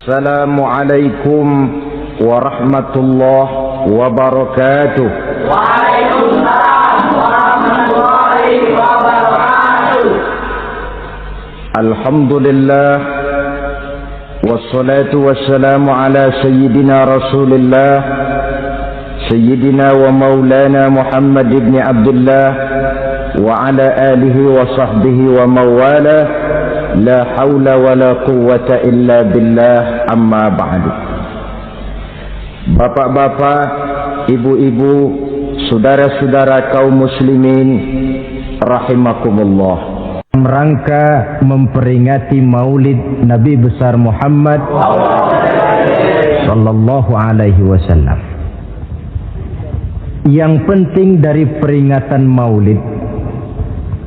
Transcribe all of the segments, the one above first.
Assalamualaikum warahmatullahi wabarakatuh. Waalaikumsalam warahmatullahi wabarakatuh. Alhamdulillah wassalatu wassalamu ala sayyidina Rasulillah sayyidina wa maulana Muhammad ibn Abdullah wa ala alihi wa sahbihi wa mawala. La haula wa la quwwata illa billah, amma ba'du. Bapak-bapak, ibu-ibu, saudara-saudara kaum muslimin rahimakumullah. Dalam rangka memperingati Maulid Nabi besar Muhammad sallallahu alaihi wasallam. Yang penting dari peringatan Maulid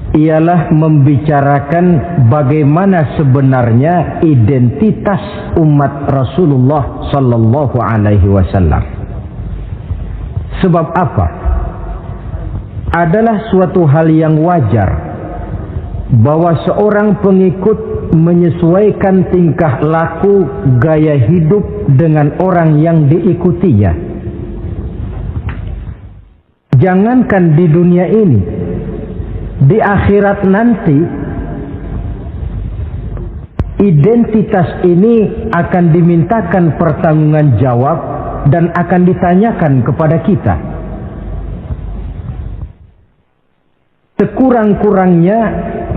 ialah membicarakan bagaimana sebenarnya identitas umat Rasulullah sallallahu alaihi wasallam. Sebab apa? Adalah suatu hal yang wajar bahwa seorang pengikut menyesuaikan tingkah laku, gaya hidup dengan orang yang diikutinya. Jangankan di dunia ini, di akhirat nanti identitas ini akan dimintakan pertanggunggan jawab dan akan ditanyakan kepada kita. Sekurang-kurangnya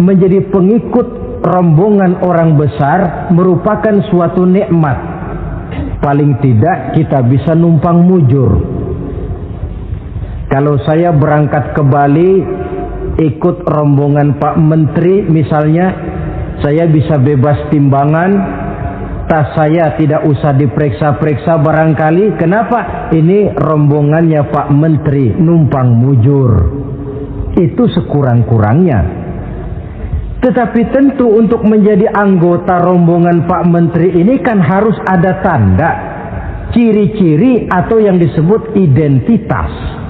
menjadi pengikut rombongan orang besar merupakan suatu nikmat. Paling tidak kita bisa numpang mujur. Kalau saya berangkat ke Bali ikut rombongan Pak Menteri misalnya, saya bisa bebas timbangan, tas saya tidak usah diperiksa-periksa barangkali. Kenapa? Ini rombongannya Pak Menteri, numpang mujur. Itu sekurang-kurangnya. Tetapi tentu untuk menjadi anggota rombongan Pak Menteri ini kan harus ada tanda, ciri-ciri atau yang disebut identitas.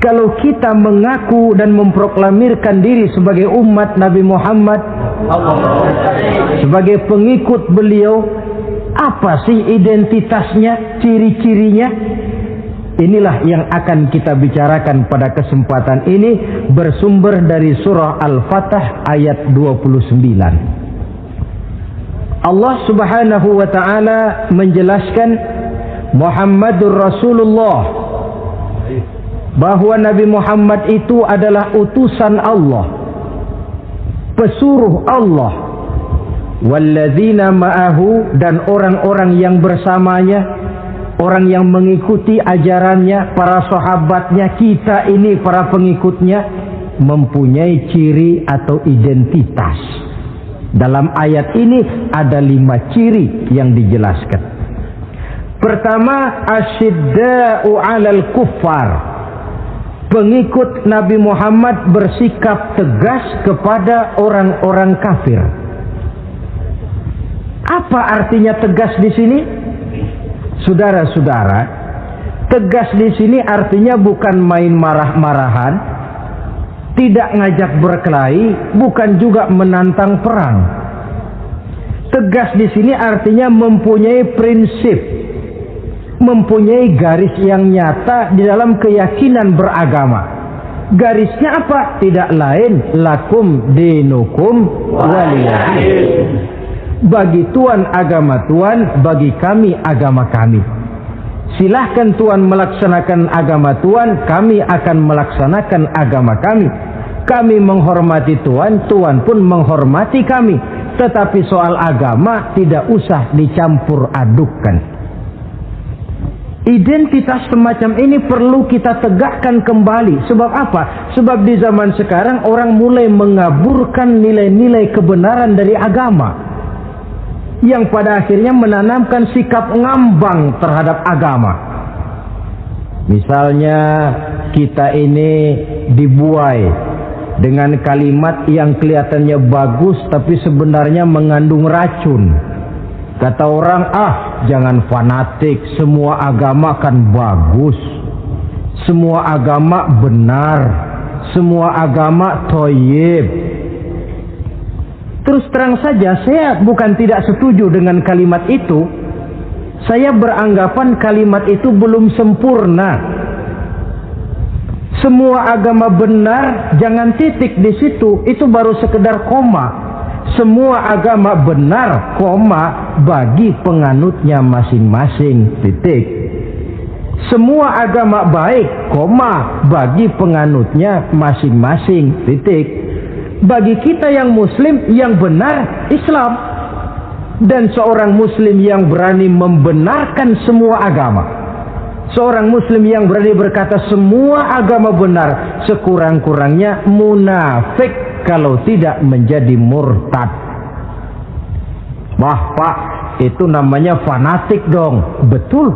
Kalau kita mengaku dan memproklamirkan diri sebagai umat Nabi Muhammad, sebagai pengikut beliau, apa sih identitasnya, ciri-cirinya? Inilah yang akan kita bicarakan pada kesempatan ini, bersumber dari surah Al-Fatah ayat 29. Allah Subhanahu wa ta'ala menjelaskan Muhammadur Rasulullah, bahwa Nabi Muhammad itu adalah utusan Allah, pesuruh Allah. Walladzina ma'ahu, dan orang-orang yang bersamanya, orang yang mengikuti ajarannya, para sahabatnya, kita ini para pengikutnya, mempunyai ciri atau identitas. Dalam ayat ini ada 5 ciri yang dijelaskan. Pertama, asyidda'u 'alal kuffar. Pengikut Nabi Muhammad bersikap tegas kepada orang-orang kafir. Apa artinya tegas di sini? Saudara-saudara, tegas di sini artinya bukan main marah-marahan, tidak ngajak berkelahi, bukan juga menantang perang. Tegas di sini artinya mempunyai prinsip, mempunyai garis yang nyata di dalam keyakinan beragama. Garisnya apa? Tidak lain, lakum dinukum waliyadin. Bagi Tuhan agama Tuhan, bagi kami agama kami. Silahkan Tuhan melaksanakan agama Tuhan, kami akan melaksanakan agama kami. Kami menghormati Tuhan, Tuhan pun menghormati kami. Tetapi soal agama tidak usah dicampur adukkan. Identitas semacam ini perlu kita tegakkan kembali. Sebab apa? Sebab di zaman sekarang orang mulai mengaburkan nilai-nilai kebenaran dari agama, yang pada akhirnya menanamkan sikap ngambang terhadap agama. Misalnya kita ini dibuai dengan kalimat yang kelihatannya bagus tapi sebenarnya mengandung racun. Kata orang, jangan fanatik, semua agama kan bagus, semua agama benar, semua agama thayyib. Terus terang saja, saya bukan tidak setuju dengan kalimat itu. Saya beranggapan kalimat itu belum sempurna. Semua agama benar, jangan titik di situ, itu baru sekedar koma. Semua agama benar, koma, bagi penganutnya masing-masing, titik. Semua agama baik, koma, bagi penganutnya masing-masing, titik. Bagi kita yang muslim, yang benar Islam. Dan seorang muslim yang berani membenarkan semua agama, seorang muslim yang berani berkata semua agama benar, sekurang-kurangnya munafik kalau tidak menjadi murtad. Wah Pak, itu namanya fanatik dong. Betul.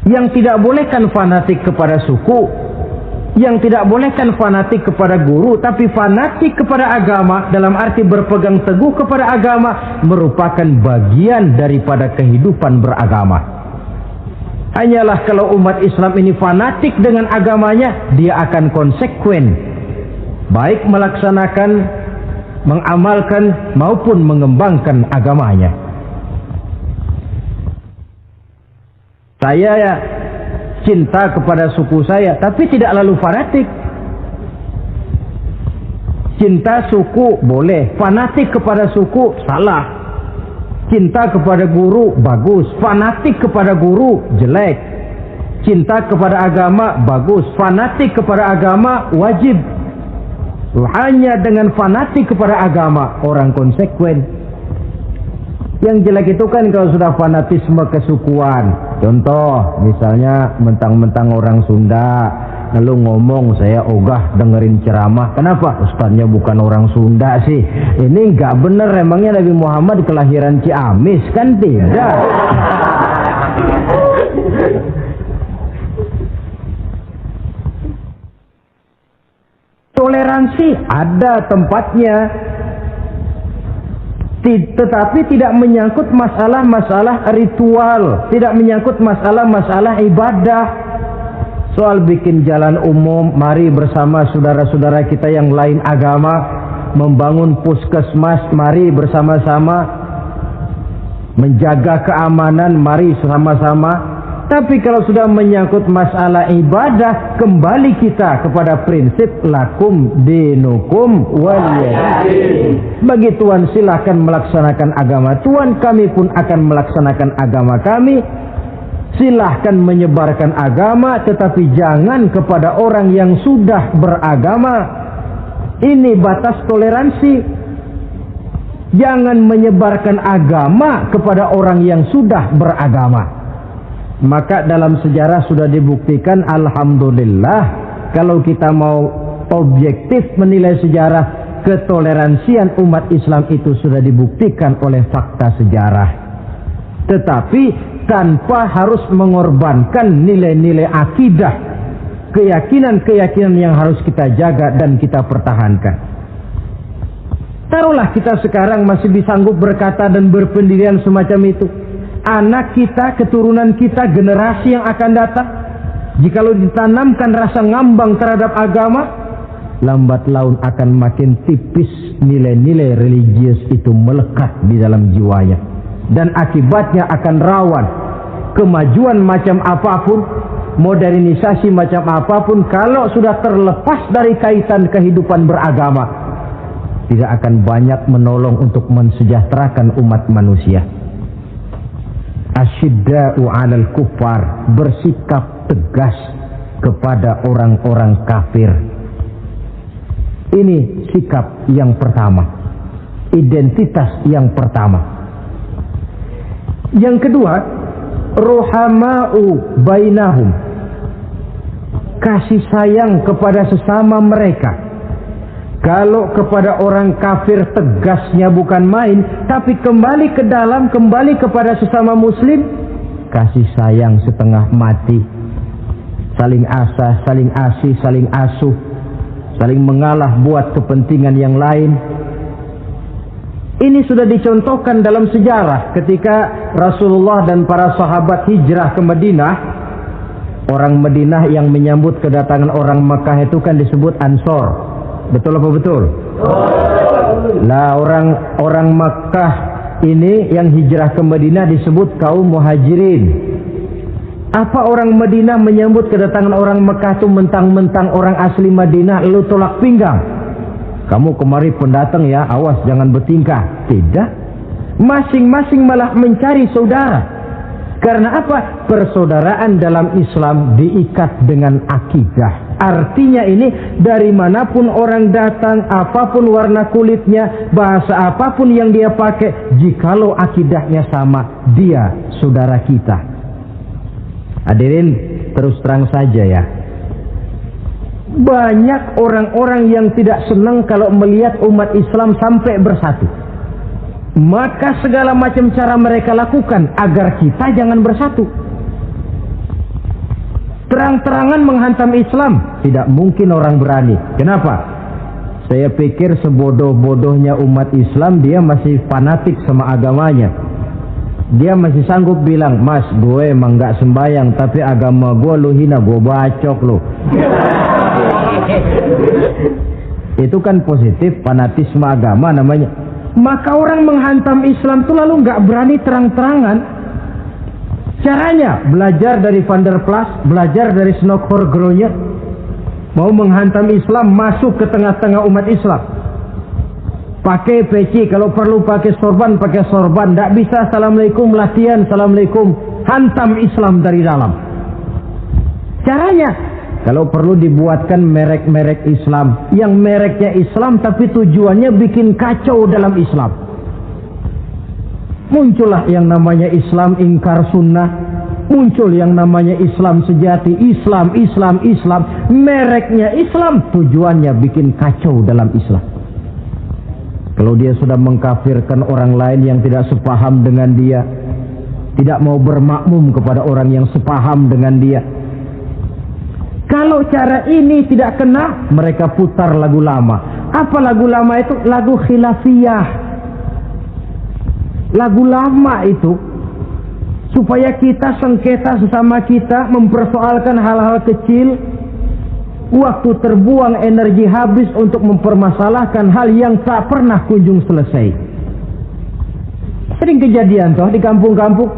Yang tidak boleh kan fanatik kepada suku, yang tidak boleh kan fanatik kepada guru, tapi fanatik kepada agama dalam arti berpegang teguh kepada agama merupakan bagian daripada kehidupan beragama. Hanyalah kalau umat Islam ini fanatik dengan agamanya, dia akan konsekuen, baik melaksanakan, mengamalkan maupun mengembangkan agamanya. Saya cinta kepada suku saya, tapi tidak lalu fanatik. Cinta suku boleh, fanatik kepada suku salah. Cinta kepada guru bagus, fanatik kepada guru jelek. Cinta kepada agama bagus, fanatik kepada agama wajib. Hanya dengan fanatik kepada agama orang konsekuen. Yang jelek itu kan kalau sudah fanatisme kesukuan. Contoh, misalnya mentang-mentang orang Sunda, lalu ngomong saya ogah dengerin ceramah. Kenapa? Ustaznya bukan orang Sunda sih. Ini nggak bener, emangnya Nabi Muhammad kelahiran Ciamis? Kan tidak. Toleransi ada tempatnya, tetapi tidak menyangkut masalah-masalah ritual, tidak menyangkut masalah-masalah ibadah. Soal bikin jalan umum, mari bersama saudara-saudara kita yang lain agama membangun puskesmas, mari bersama-sama menjaga keamanan, mari sama-sama. Tapi kalau sudah menyangkut masalah ibadah, kembali kita kepada prinsip lakum dinukum waliyadin. Bagi Tuhan silahkan melaksanakan agama Tuhan, kami pun akan melaksanakan agama kami. Silahkan menyebarkan agama, tetapi jangan kepada orang yang sudah beragama. Ini batas toleransi. Jangan menyebarkan agama kepada orang yang sudah beragama. Maka dalam sejarah sudah dibuktikan, alhamdulillah, kalau kita mau objektif menilai sejarah, ketoleransian umat Islam itu sudah dibuktikan oleh fakta sejarah. Tetapi tanpa harus mengorbankan nilai-nilai akidah, keyakinan-keyakinan yang harus kita jaga dan kita pertahankan. Taruhlah kita sekarang masih disanggup berkata dan berpendirian semacam itu. Anak kita, keturunan kita, generasi yang akan datang, jikalau ditanamkan rasa ngambang terhadap agama, lambat laun akan makin tipis nilai-nilai religius itu melekat di dalam jiwanya. Dan akibatnya akan rawan kemajuan macam apapun, modernisasi macam apapun, kalau sudah terlepas dari kaitan kehidupan beragama, tidak akan banyak menolong untuk mensejahterakan umat manusia. Asyidda'u 'alal kuffar, bersikap tegas kepada orang-orang kafir. Ini sikap yang pertama, identitas yang pertama. Yang kedua, ruhama'u bainahum, kasih sayang kepada sesama mereka. Kalau kepada orang kafir tegasnya bukan main, tapi kembali ke dalam, kembali kepada sesama muslim, kasih sayang setengah mati. Saling asah, saling asih, saling asuh, saling mengalah buat kepentingan yang lain. Ini sudah dicontohkan dalam sejarah ketika Rasulullah dan para sahabat hijrah ke Madinah. Orang Madinah yang menyambut kedatangan orang Mekah itu kan disebut Ansor. Betul apa betul? Lah orang Makkah ini yang hijrah ke Madinah disebut kaum muhajirin. Apa orang Madinah menyambut kedatangan orang Makkah itu mentang-mentang orang asli Madinah lalu tolak pinggang? Kamu kemari pendatang ya, awas jangan bertingkah. Tidak. Masing-masing malah mencari saudara. Karena apa? Persaudaraan dalam Islam diikat dengan akidah. Artinya ini dari manapun orang datang, apapun warna kulitnya, bahasa apapun yang dia pakai, jikalau akidahnya sama, dia saudara kita. Hadirin, terus terang saja ya. Banyak orang-orang yang tidak senang kalau melihat umat Islam sampai bersatu. Maka segala macam cara mereka lakukan agar kita jangan bersatu. Terang-terangan menghantam Islam, tidak mungkin orang berani. Kenapa? Saya pikir sebodoh-bodohnya umat Islam dia masih fanatik sama agamanya. Dia masih sanggup bilang, "Mas, gue emang gak sembayang, tapi agama gue lu hina, gue bacok lu." Itu kan positif, fanatisme agama namanya. Maka orang menghantam Islam itu lalu gak berani terang-terangan. Caranya belajar dari Van der Plas, belajar dari Snokor-Groye. Mau menghantam Islam, masuk ke tengah-tengah umat Islam. Pakai peci, kalau perlu pakai sorban, pakai sorban. Tidak bisa assalamualaikum, latihan assalamualaikum. Hantam Islam dari dalam. Caranya, kalau perlu dibuatkan merek-merek Islam. Yang mereknya Islam tapi tujuannya bikin kacau dalam Islam. Muncullah yang namanya Islam ingkar sunnah. Muncul yang namanya Islam sejati. Islam. Mereknya Islam, tujuannya bikin kacau dalam Islam. Kalau dia sudah mengkafirkan orang lain yang tidak sepaham dengan dia, tidak mau bermakmum kepada orang yang sepaham dengan dia. Kalau cara ini tidak kena, mereka putar lagu lama. Apa lagu lama itu? Lagu khilafiyah. Lagu lama itu supaya kita sengketa sesama kita, mempersoalkan hal-hal kecil. Waktu terbuang, energi habis untuk mempermasalahkan hal yang tak pernah kunjung selesai. Sering kejadian toh di kampung-kampung.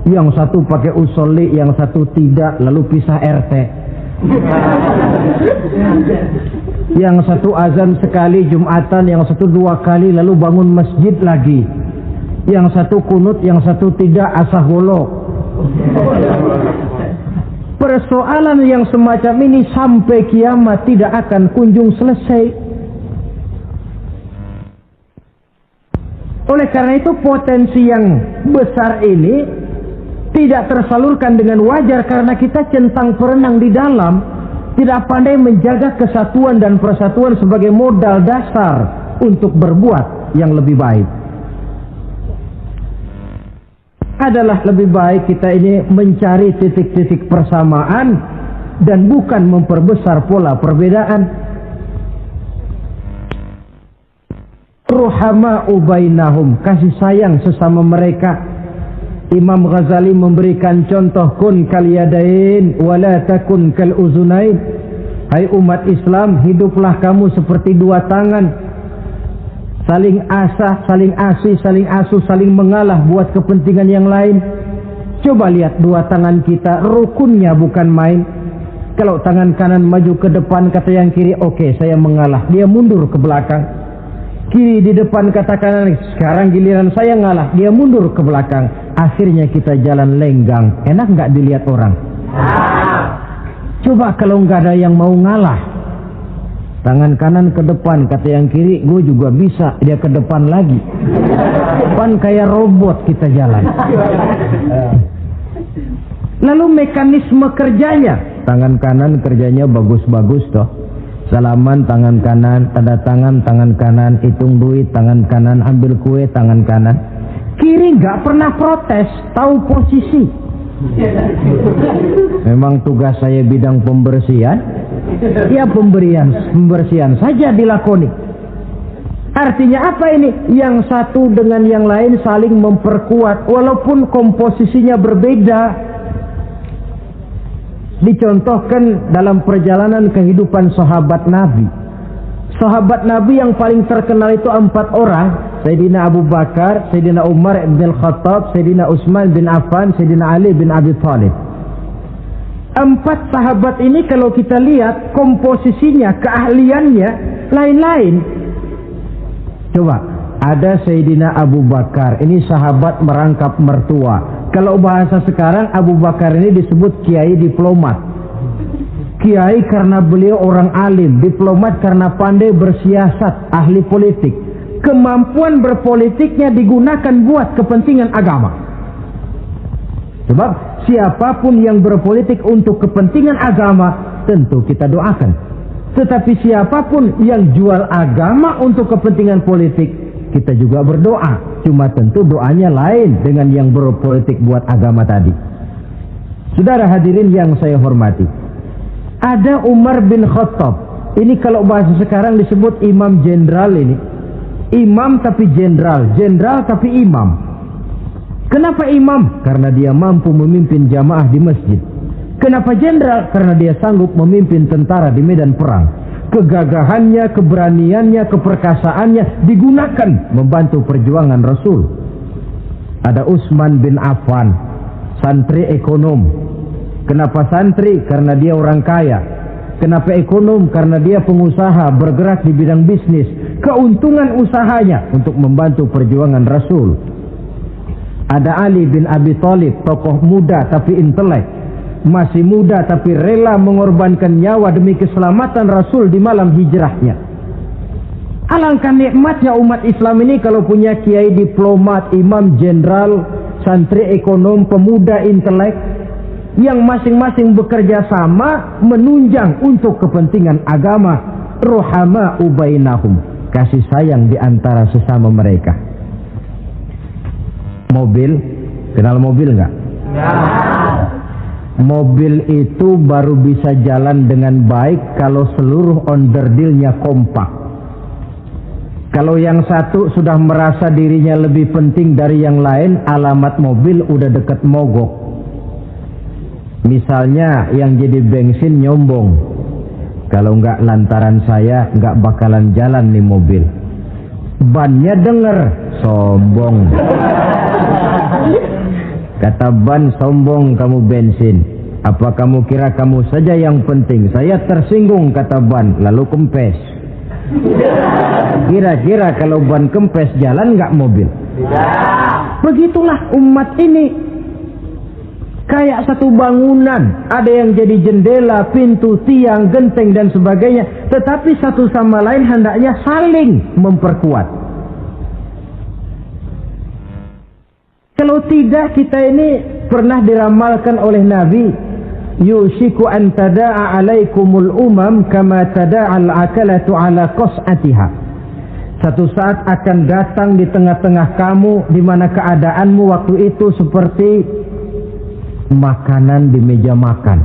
Yang satu pakai usolli, yang satu tidak, lalu pisah RT. Yang satu azan sekali Jumatan, yang satu 2 kali, lalu bangun masjid lagi. Yang satu kunut, yang satu tidak, asaholo. Persoalan yang semacam ini sampai kiamat tidak akan kunjung selesai. Oleh karena itu potensi yang besar ini tidak tersalurkan dengan wajar karena kita centang perenang di dalam, tidak pandai menjaga kesatuan dan persatuan sebagai modal dasar untuk berbuat yang lebih baik. Adalah lebih baik kita ini mencari titik-titik persamaan dan bukan memperbesar pola perbedaan. Ruhama'u bainahum, kasih sayang sesama mereka. Imam Ghazali memberikan contoh, kun kal yadain wala takun kal uzunain. Hai umat Islam, hiduplah kamu seperti 2 tangan. Saling asah, saling asih, saling asuh, saling mengalah buat kepentingan yang lain. Coba lihat 2 tangan kita, rukunnya bukan main. Kalau tangan kanan maju ke depan, kata yang kiri, oke, saya mengalah. Dia mundur ke belakang. Kiri di depan, kata kanan, sekarang giliran saya ngalah. Dia mundur ke belakang. Akhirnya kita jalan lenggang. Enak nggak dilihat orang? Coba kalau nggak ada yang mau ngalah. Tangan kanan ke depan, kata yang kiri, gue juga bisa. Dia ke depan lagi. Depan kayak robot kita jalan. Lalu mekanisme kerjanya, tangan kanan kerjanya bagus-bagus toh. Salaman tangan kanan, tanda tangan tangan kanan, hitung duit tangan kanan, ambil kue tangan kanan. Kiri nggak pernah protes, tahu posisi. Memang tugas saya bidang pembersihan. Ya pembersihan saja dilakoni. Artinya apa ini? Yang satu dengan yang lain saling memperkuat walaupun komposisinya berbeda. Dicontohkan dalam perjalanan kehidupan sahabat Nabi. Sahabat Nabi yang paling terkenal itu 4 orang. Sayyidina Abu Bakar, Sayyidina Umar bin Khattab, Sayyidina Utsman bin Affan, Sayyidina Ali bin Abi Thalib. 4 sahabat ini kalau kita lihat komposisinya, keahliannya lain-lain. Coba, ada Sayyidina Abu Bakar, ini sahabat merangkap mertua. Kalau bahasa sekarang, Abu Bakar ini disebut kiai diplomat. Kiai karena beliau orang alim, diplomat karena pandai bersiasat, ahli politik. Kemampuan berpolitiknya digunakan buat kepentingan agama. Sebab siapapun yang berpolitik untuk kepentingan agama, tentu kita doakan. Tetapi siapapun yang jual agama untuk kepentingan politik, kita juga berdoa. Cuma tentu doanya lain dengan yang berpolitik buat agama tadi. Saudara hadirin yang saya hormati, ada Umar bin Khattab. Ini kalau bahasa sekarang disebut imam jenderal ini. Imam tapi jenderal, jenderal tapi imam. Kenapa imam? Karena dia mampu memimpin jamaah di masjid. Kenapa jenderal? Karena dia sanggup memimpin tentara di medan perang. Kegagahannya, keberaniannya, keperkasaannya digunakan membantu perjuangan Rasul. Ada Utsman bin Affan, santri ekonom. Kenapa santri? Karena dia orang kaya. Kenapa ekonom? Karena dia pengusaha bergerak di bidang bisnis. Keuntungan usahanya untuk membantu perjuangan Rasul. Ada Ali bin Abi Thalib, tokoh muda tapi intelek. Masih muda tapi rela mengorbankan nyawa demi keselamatan Rasul di malam hijrahnya. Alangkah nikmatnya umat Islam ini kalau punya kiai diplomat, imam jenderal, santri ekonom, pemuda intelek, yang masing-masing bekerja sama menunjang untuk kepentingan agama. Ruhama ubainahum, kasih sayang di antara sesama mereka. Mobil, kenal mobil enggak? Ya. Mobil itu baru bisa jalan dengan baik kalau seluruh onderdilnya kompak. Kalau yang satu sudah merasa dirinya lebih penting dari yang lain, alamat mobil udah deket mogok. Misalnya yang jadi bensin nyombong, kalau enggak lantaran saya enggak bakalan jalan nih mobil. Bannya denger, sombong. Kata ban, sombong kamu bensin. Apa kamu kira kamu saja yang penting? Saya tersinggung, kata ban, lalu kempes. Kira-kira kalau ban kempes jalan enggak mobil? Begitulah umat ini. Kayak satu bangunan, ada yang jadi jendela, pintu, tiang, genteng dan sebagainya. Tetapi satu sama lain hendaknya saling memperkuat. Kalau tidak, kita ini pernah diramalkan oleh Nabi, yushiku an tada'a alaikumul umam kama tada'al akalatu ala qas'atiha. Satu saat akan datang di tengah-tengah kamu di mana keadaanmu waktu itu seperti makanan di meja makan.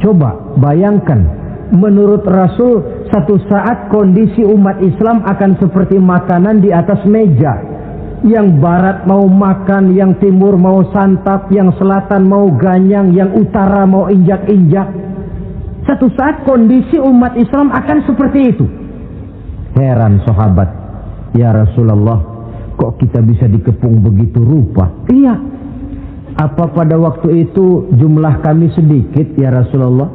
Coba bayangkan, menurut Rasul satu saat kondisi umat Islam akan seperti makanan di atas meja. Yang barat mau makan, yang timur mau santap, yang selatan mau ganyang, yang utara mau injak-injak. Satu saat kondisi umat Islam akan seperti itu. Heran sahabat, ya Rasulullah, kok kita bisa dikepung begitu rupa? Iya. Apa pada waktu itu jumlah kami sedikit ya Rasulullah?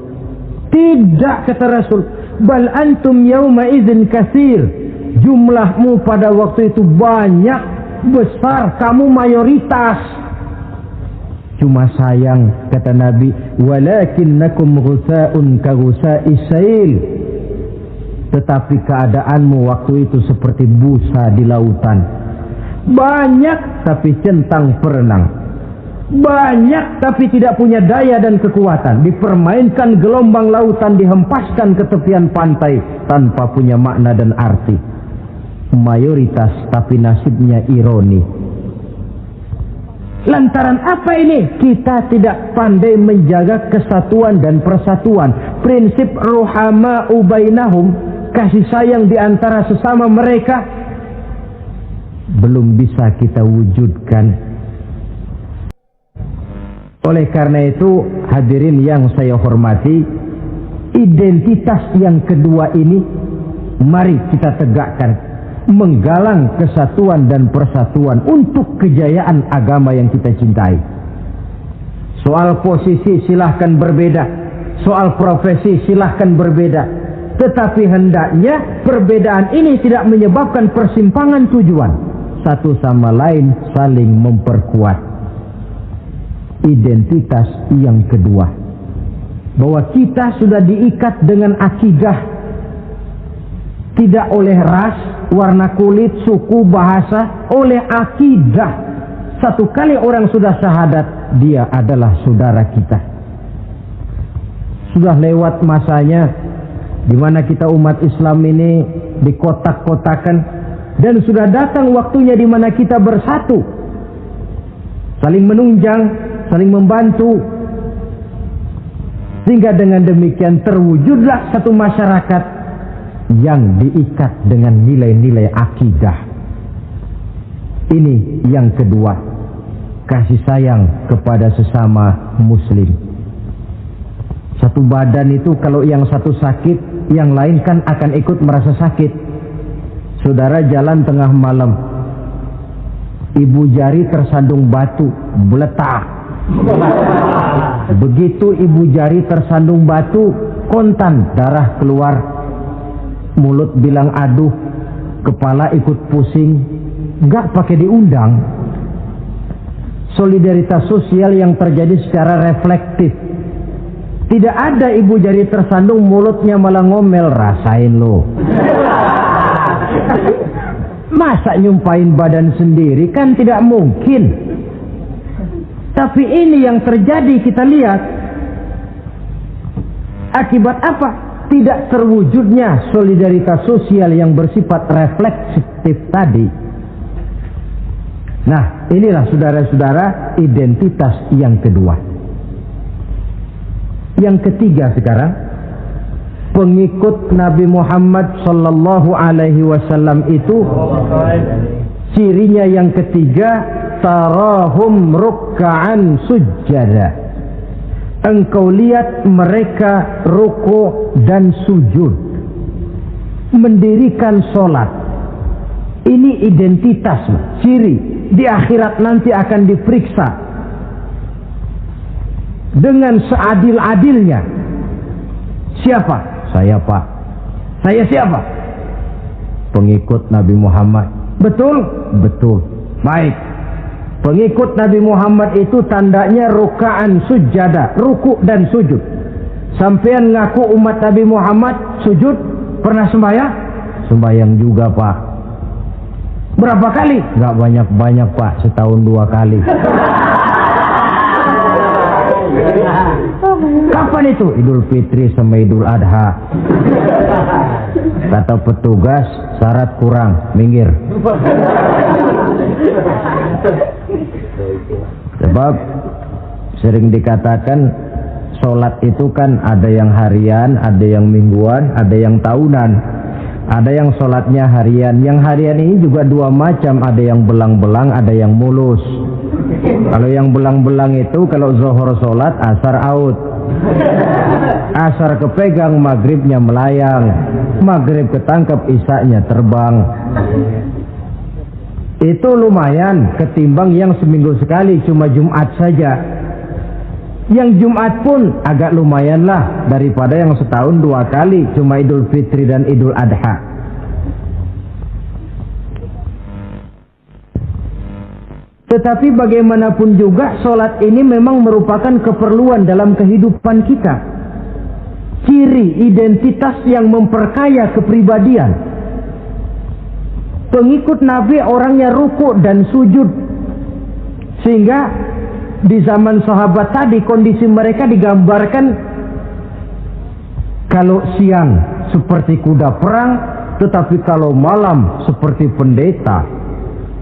Tidak, kata Rasul. Bal antum yawma idzin katsir. Jumlahmu pada waktu itu banyak, besar, kamu mayoritas. Cuma sayang, kata Nabi, walakinnakum ghusa'un ka ghusa'is sail. Tetapi keadaanmu waktu itu seperti busa di lautan. Banyak tapi centang perenang. Banyak tapi tidak punya daya dan kekuatan. Dipermainkan gelombang lautan, dihempaskan ke tepian pantai tanpa punya makna dan arti. Mayoritas tapi nasibnya ironi. Lantaran apa ini? Kita tidak pandai menjaga kesatuan dan persatuan. Prinsip ruhama ubainahum, kasih sayang di antara sesama mereka, belum bisa kita wujudkan. Oleh karena itu, hadirin yang saya hormati, identitas yang kedua ini Mari kita tegakkan, menggalang kesatuan dan persatuan untuk kejayaan agama yang kita cintai. Soal posisi silahkan berbeda, soal profesi silahkan berbeda, tetapi hendaknya perbedaan ini tidak menyebabkan persimpangan tujuan. Satu sama lain saling memperkuat. Identitas yang kedua, bahwa kita sudah diikat dengan akidah, tidak oleh ras, warna kulit, suku, bahasa, oleh akidah. Satu kali orang sudah syahadat, dia adalah saudara kita. Sudah lewat masanya di mana kita umat Islam ini dikotak-kotakan, dan sudah datang waktunya di mana kita bersatu, saling menunjang, saling membantu, sehingga dengan demikian terwujudlah satu masyarakat yang diikat dengan nilai-nilai akidah. Ini yang kedua, kasih sayang kepada sesama muslim. Satu badan itu kalau yang satu sakit, yang lain kan akan ikut merasa sakit. Saudara jalan tengah malam, ibu jari tersandung batu, meletak. Begitu ibu jari tersandung batu, kontan, darah keluar, mulut bilang aduh, kepala ikut pusing, nggak pakai diundang. Solidaritas sosial yang terjadi secara reflektif. Tidak ada ibu jari tersandung mulutnya malah ngomel, rasain lo. Masa nyumpain badan sendiri, kan tidak mungkin. Tapi ini yang terjadi, kita lihat. Akibat apa? Tidak terwujudnya solidaritas sosial yang bersifat refleksif tadi. Nah, inilah saudara-saudara identitas yang kedua. Yang ketiga sekarang, pengikut Nabi Muhammad sallallahu alaihi wasallam itu cirinya yang ketiga, tarahum ruk'an sujjada. Engkau lihat mereka ruku dan sujud, mendirikan solat. Ini identitas, ciri. Di akhirat nanti akan diperiksa dengan seadil-adilnya. Siapa? Saya, Pak. Saya siapa? Pengikut Nabi Muhammad. Betul? Betul. Baik. Pengikut Nabi Muhammad itu tandanya ruka'an sujada, ruku dan sujud. Sampean ngaku umat Nabi Muhammad, sujud, pernah sembahyang? Sembahyang juga, Pak. Berapa kali? Nggak banyak-banyak, Pak, setahun 2 kali. Kapan itu? Idul Fitri sama Idul Adha. Kata petugas, syarat kurang, minggir. Sebab sering dikatakan sholat itu kan ada yang harian, ada yang mingguan, ada yang tahunan. Ada yang sholatnya harian. Yang harian ini juga 2 macam, ada yang belang-belang, ada yang mulus. Kalau yang belang-belang itu kalau zuhur sholat, asar out. Asar kepegang, maghribnya melayang. Maghrib ketangkep, isaknya terbang. Itu lumayan ketimbang yang seminggu sekali cuma Jumat saja. Yang Jumat pun agak lumayan lah daripada yang setahun 2 kali cuma Idul Fitri dan Idul Adha. Tetapi bagaimanapun juga sholat ini memang merupakan keperluan dalam kehidupan kita. Ciri identitas yang memperkaya kepribadian. Pengikut Nabi orangnya ruku dan sujud. Sehingga di zaman sahabat tadi kondisi mereka digambarkan kalau siang seperti kuda perang, tetapi kalau malam seperti pendeta.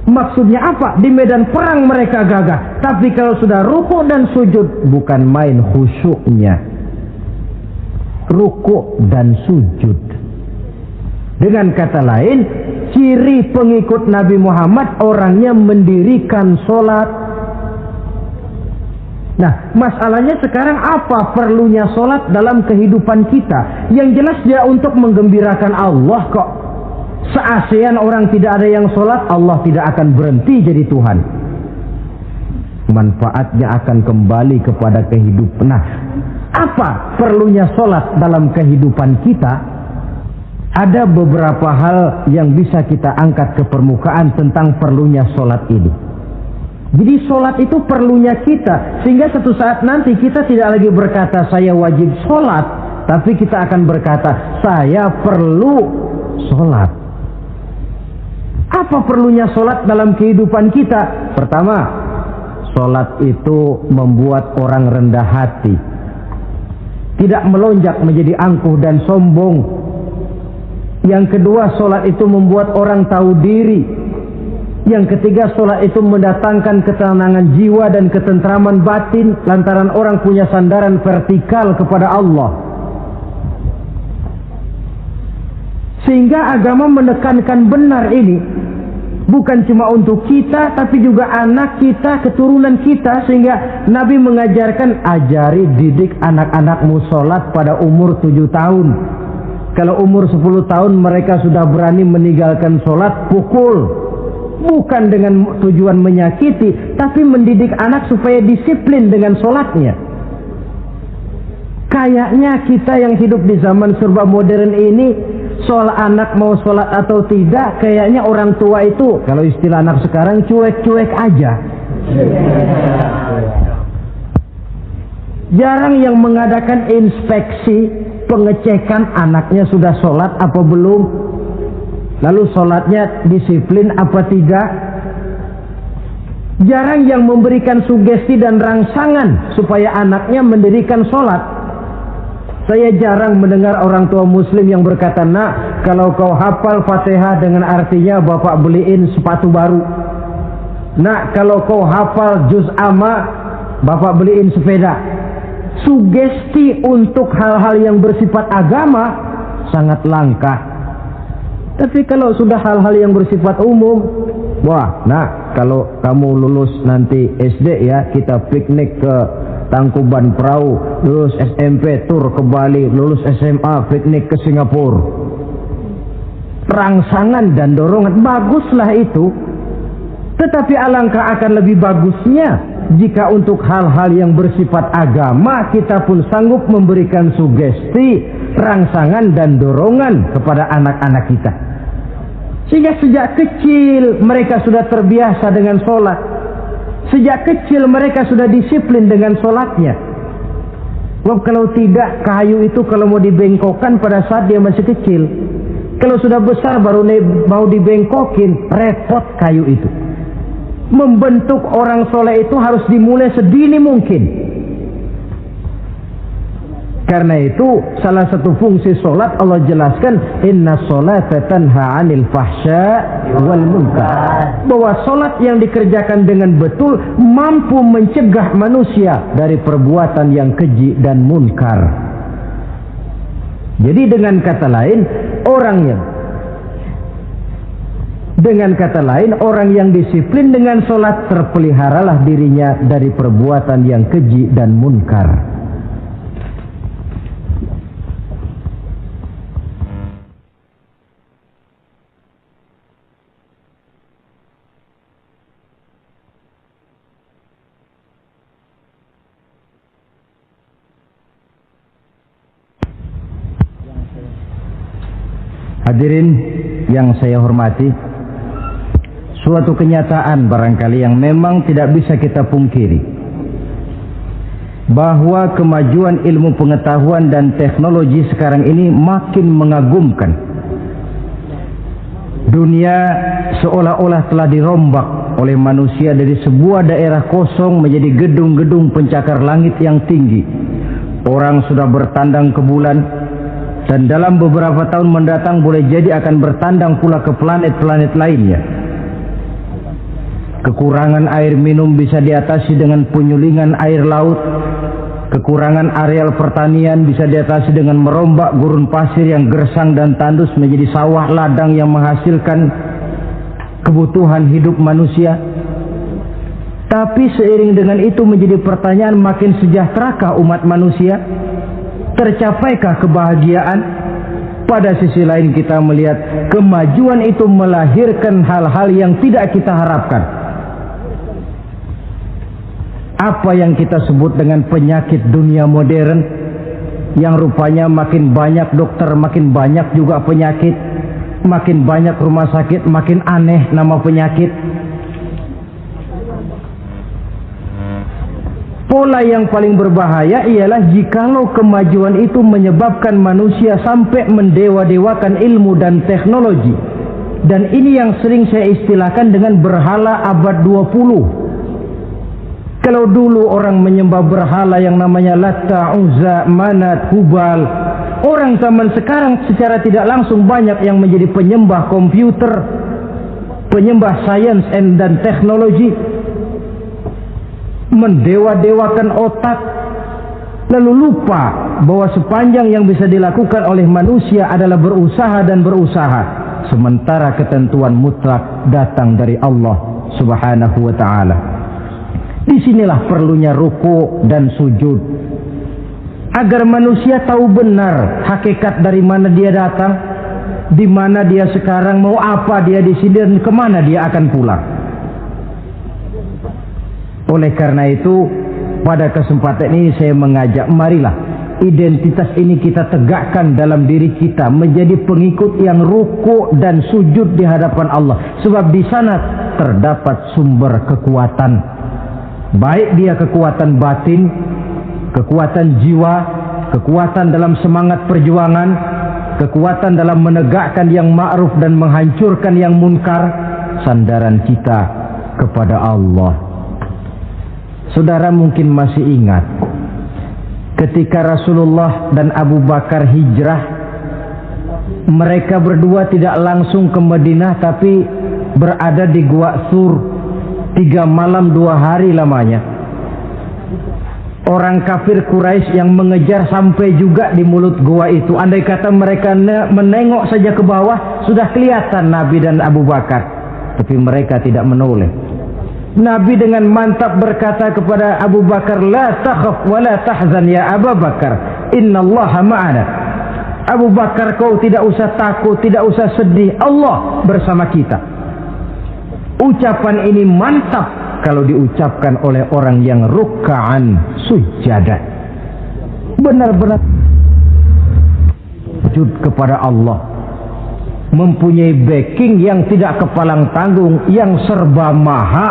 Maksudnya apa? Di medan perang mereka gagah, tapi kalau sudah ruku dan sujud bukan main khusyuknya. Ruku dan sujud. Dengan kata lain, ciri pengikut Nabi Muhammad orangnya mendirikan sholat, Nah, masalahnya sekarang apa perlunya sholat dalam kehidupan kita? Yang jelas dia untuk menggembirakan Allah kok. Se-ASEAN orang tidak ada yang sholat, Allah tidak akan berhenti jadi Tuhan. Manfaatnya akan kembali kepada kehidupan. Nah, apa perlunya sholat dalam kehidupan kita? Ada beberapa hal yang bisa kita angkat ke permukaan tentang perlunya sholat ini. Jadi sholat itu perlunya kita, sehingga suatu saat nanti kita tidak lagi berkata saya wajib sholat, tapi kita akan berkata saya perlu sholat. Apa perlunya sholat dalam kehidupan kita? Pertama, sholat itu membuat orang rendah hati, tidak melonjak menjadi angkuh dan sombong. Yang kedua, sholat itu membuat orang tahu diri. Yang ketiga, sholat itu mendatangkan ketenangan jiwa dan ketentraman batin lantaran orang punya sandaran vertikal kepada Allah. Sehingga agama menekankan benar ini bukan cuma untuk kita, tapi juga anak kita, keturunan kita. Sehingga Nabi mengajarkan, ajari didik anak-anakmu sholat pada umur 7 tahun. Kalau umur 10 tahun mereka sudah berani meninggalkan sholat, pukul. Bukan dengan tujuan menyakiti, tapi mendidik anak supaya disiplin dengan sholatnya. Kayaknya kita yang hidup di zaman serba modern ini, soal anak mau sholat atau tidak, kayaknya orang tua itu, kalau istilah anak sekarang, cuek-cuek aja. Jarang yang mengadakan inspeksi, pengecekan anaknya sudah sholat apa belum. Lalu sholatnya disiplin apa tidak? Jarang yang memberikan sugesti dan rangsangan supaya anaknya mendirikan sholat. Saya jarang mendengar orang tua muslim yang berkata, nak, kalau kau hafal Fatihah dengan artinya bapak beliin sepatu baru. Nak, kalau kau hafal juz amma, bapak beliin sepeda. Sugesti untuk hal-hal yang bersifat agama sangat langka. Tapi kalau sudah hal-hal yang bersifat umum, wah, nah, kalau kamu lulus nanti SD ya, kita piknik ke Tangkuban Perahu, lulus SMP tur ke Bali, lulus SMA piknik ke Singapura. Rangsangan dan dorongan, baguslah itu. Tetapi alangkah akan lebih bagusnya jika untuk hal-hal yang bersifat agama kita pun sanggup memberikan sugesti, rangsangan dan dorongan kepada anak-anak kita. Sehingga sejak kecil mereka sudah terbiasa dengan sholat. Sejak kecil mereka sudah disiplin dengan sholatnya. Sebab kalau tidak, kayu itu kalau mau dibengkokkan pada saat dia masih kecil. Kalau sudah besar baru mau dibengkokin, repot kayu itu. Membentuk orang soleh itu harus dimulai sedini mungkin. Karena itu salah satu fungsi solat Allah jelaskan, inna sholata tanha 'anil fahsya wal munkar. Bahwa solat yang dikerjakan dengan betul mampu mencegah manusia dari perbuatan yang keji dan munkar. Jadi dengan kata lain, orang yang disiplin dengan solat terpeliharalah dirinya dari perbuatan yang keji dan munkar. Hadirin yang saya hormati, suatu kenyataan barangkali yang memang tidak bisa kita pungkiri, bahwa kemajuan ilmu pengetahuan dan teknologi sekarang ini makin mengagumkan. Dunia seolah-olah telah dirombak oleh manusia dari sebuah daerah kosong menjadi gedung-gedung pencakar langit yang tinggi. Orang sudah bertandang ke bulan, dan dalam beberapa tahun mendatang boleh jadi akan bertandang pula ke planet-planet lainnya. Kekurangan air minum bisa diatasi dengan penyulingan air laut. Kekurangan areal pertanian bisa diatasi dengan merombak gurun pasir yang gersang dan tandus menjadi sawah ladang yang menghasilkan kebutuhan hidup manusia. Tapi seiring dengan itu menjadi pertanyaan, makin sejahterakah umat manusia? Tercapaikah kebahagiaan? Pada sisi lain kita melihat kemajuan itu melahirkan hal-hal yang tidak kita harapkan. Apa yang kita sebut dengan penyakit dunia modern, yang rupanya makin banyak dokter, makin banyak juga penyakit, makin banyak rumah sakit, makin aneh nama penyakit. Pola yang paling berbahaya ialah jikalau kemajuan itu menyebabkan manusia sampai mendewa-dewakan ilmu dan teknologi. Dan ini yang sering saya istilahkan dengan berhala abad 20. Kalau dulu orang menyembah berhala yang namanya Latta, Uzza, Manat, Hubal, orang zaman sekarang secara tidak langsung banyak yang menjadi penyembah komputer, penyembah sains dan teknologi, mendewa-dewakan otak, lalu lupa bahwa sepanjang yang bisa dilakukan oleh manusia adalah berusaha dan berusaha, sementara ketentuan mutlak datang dari Allah Subhanahu wa ta'ala. Disinilah perlunya ruku dan sujud, agar manusia tahu benar hakikat dari mana dia datang, di mana dia sekarang, mau apa dia di sini, dan kemana dia akan pulang. Oleh karena itu, pada kesempatan ini saya mengajak, marilah identitas ini kita tegakkan dalam diri kita, menjadi pengikut yang ruku dan sujud di hadapan Allah. Sebab di sana terdapat sumber kekuatan. Baik dia kekuatan batin, kekuatan jiwa, kekuatan dalam semangat perjuangan, kekuatan dalam menegakkan yang ma'ruf dan menghancurkan yang munkar. Sandaran kita kepada Allah. Saudara mungkin masih ingat ketika Rasulullah dan Abu Bakar hijrah, mereka berdua tidak langsung ke Madinah, tapi berada di Gua Sur. 3 malam 2 hari lamanya. Orang kafir Quraisy yang mengejar sampai juga di mulut gua itu. Andai kata mereka menengok saja ke bawah, sudah kelihatan Nabi dan Abu Bakar. Tapi mereka tidak menoleh. Nabi dengan mantap berkata kepada Abu Bakar, "La takhaf wa la tahzan ya Abu Bakar, innallaha ma'ana." Abu Bakar, kau tidak usah takut, tidak usah sedih, Allah bersama kita. Ucapan ini mantap kalau diucapkan oleh orang yang ruk'an sujada, benar-benar sujud kepada Allah, mempunyai backing yang tidak kepalang tanggung, yang serba maha.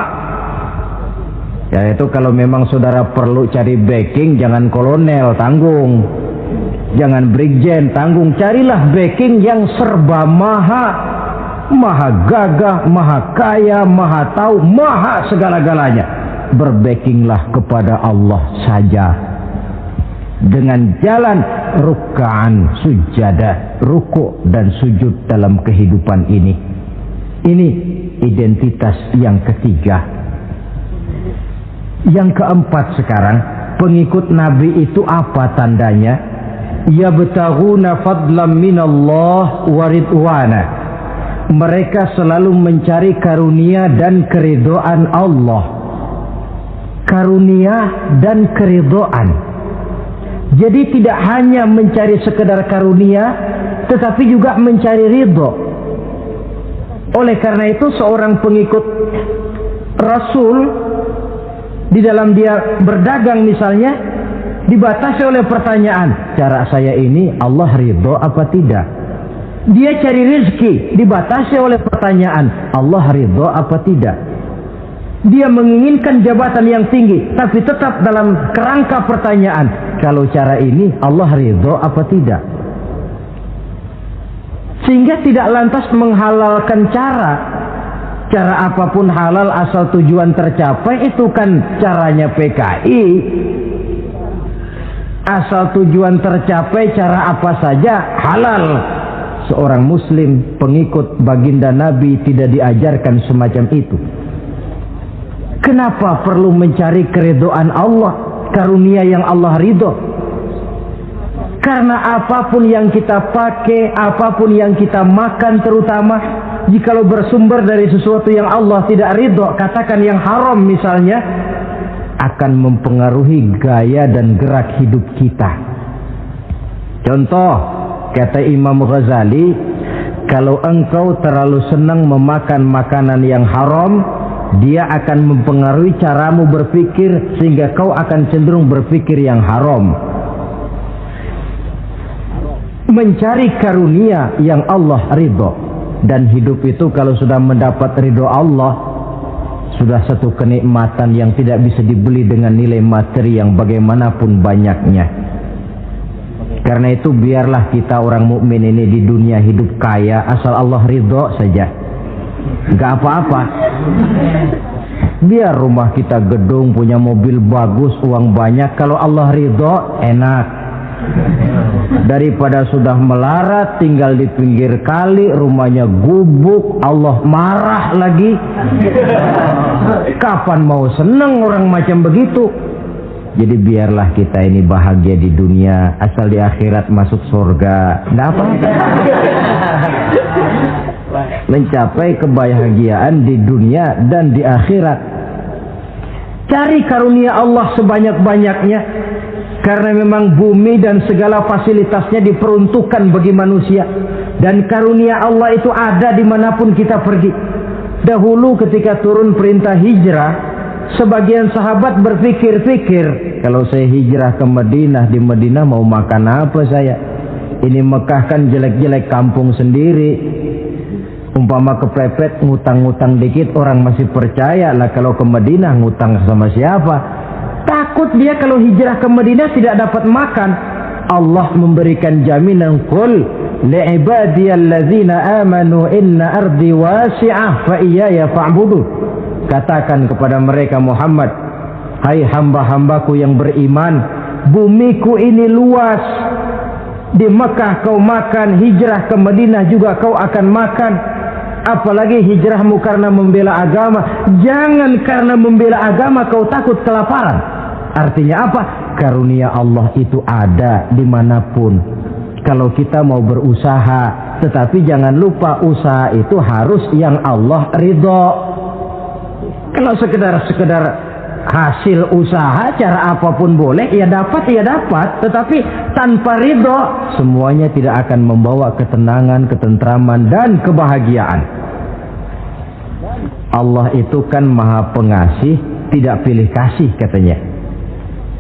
Ya, itu kalau memang saudara perlu cari backing, jangan kolonel tanggung, jangan brigjen tanggung, carilah backing yang serba maha. Maha gagah, maha kaya, maha tahu, maha segala-galanya. Berbackinglah kepada Allah saja dengan jalan ruk'an sujada, ruku' dan sujud dalam kehidupan ini. Ini identitas yang ketiga. Yang keempat sekarang, pengikut Nabi itu apa tandanya? Yabtaghuna fadlan minallah wa ridwana. Mereka selalu mencari karunia dan keridhaan Allah. Karunia dan keridhaan. Jadi tidak hanya mencari sekedar karunia, tetapi juga mencari ridho. Oleh karena itu seorang pengikut Rasul, di dalam dia berdagang misalnya, dibatasi oleh pertanyaan, cara saya ini Allah ridho apa tidak? Dia cari rezeki, dibatasi oleh pertanyaan, Allah ridho apa tidak? Dia menginginkan jabatan yang tinggi, tapi tetap dalam kerangka pertanyaan, kalau cara ini Allah ridho apa tidak? Sehingga tidak lantas menghalalkan cara apapun halal asal tujuan tercapai, itu kan caranya PKI. Asal tujuan tercapai, cara apa saja halal. Seorang muslim pengikut baginda Nabi tidak diajarkan semacam itu. Kenapa perlu mencari keridhaan Allah, karunia yang Allah ridho? Karena apapun yang kita pakai, apapun yang kita makan terutama, Jikalau bersumber dari sesuatu yang Allah tidak ridho, katakan yang haram misalnya, akan mempengaruhi gaya dan gerak hidup kita. Contoh, kata Imam Ghazali, kalau engkau terlalu senang memakan makanan yang haram, dia akan mempengaruhi caramu berpikir sehingga kau akan cenderung berpikir yang haram. Mencari karunia yang Allah ridho. Dan hidup itu kalau sudah mendapat ridho Allah, sudah satu kenikmatan yang tidak bisa dibeli dengan nilai materi yang bagaimanapun banyaknya. Karena itu biarlah kita orang mukmin ini di dunia hidup kaya asal Allah ridho saja. Gak apa-apa. Biar rumah kita gedung, punya mobil bagus, uang banyak, kalau Allah ridho enak. Daripada sudah melarat tinggal di pinggir kali, rumahnya gubuk, Allah marah lagi. Kapan mau senang orang macam begitu? Jadi biarlah kita ini bahagia di dunia, asal di akhirat masuk surga. Nggak apa-apa. Mencapai kebahagiaan di dunia dan di akhirat. Cari karunia Allah sebanyak-banyaknya. Karena memang bumi dan segala fasilitasnya diperuntukkan bagi manusia. Dan karunia Allah itu ada dimanapun kita pergi. Dahulu ketika turun perintah hijrah, sebagian sahabat berpikir-pikir, kalau saya hijrah ke Madinah, di Madinah mau makan apa saya? Ini Mekah kan jelek-jelek, kampung sendiri. Umpama kepepet ngutang-ngutang dikit orang masih percaya lah, kalau ke Madinah ngutang sama siapa? Takut dia kalau hijrah ke Madinah tidak dapat makan. Allah memberikan jaminan, qul li'ibadiyallazina amanu inna ardi wasi'ah fa iyaya fa'budu. Katakan kepada mereka Muhammad, hai hamba-hambaku yang beriman, bumiku ini luas. Di Mekah kau makan, hijrah ke Madinah juga kau akan makan. Apalagi hijrahmu karena membela agama. Jangan karena membela agama kau takut kelaparan. Artinya apa? Karunia Allah itu ada dimanapun. Kalau kita mau berusaha, tetapi jangan lupa usaha itu harus yang Allah ridho. Kalau sekedar hasil usaha cara apapun boleh, ya dapat. Tetapi tanpa ridho, semuanya tidak akan membawa ketenangan, ketentraman, dan kebahagiaan. Allah itu kan maha pengasih, tidak pilih kasih katanya.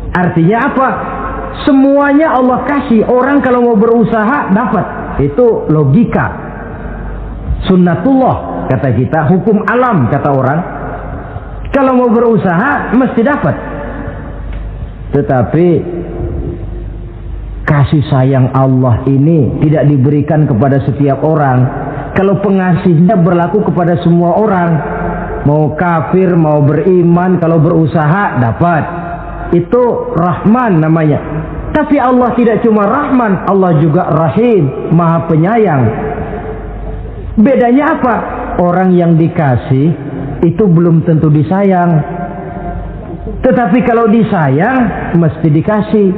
Artinya apa? Semuanya Allah kasih. Orang kalau mau berusaha dapat. Itu logika. Sunnatullah kata kita, hukum alam kata orang. Kalau mau berusaha mesti dapat. Tetapi kasih sayang Allah ini tidak diberikan kepada setiap orang. Kalau pengasihnya berlaku kepada semua orang, mau kafir mau beriman, kalau berusaha dapat. Itu Rahman namanya. Tapi Allah tidak cuma Rahman, Allah juga Rahim, Maha Penyayang. Bedanya apa? Orang yang dikasih itu belum tentu disayang. Tetapi kalau disayang mesti dikasih.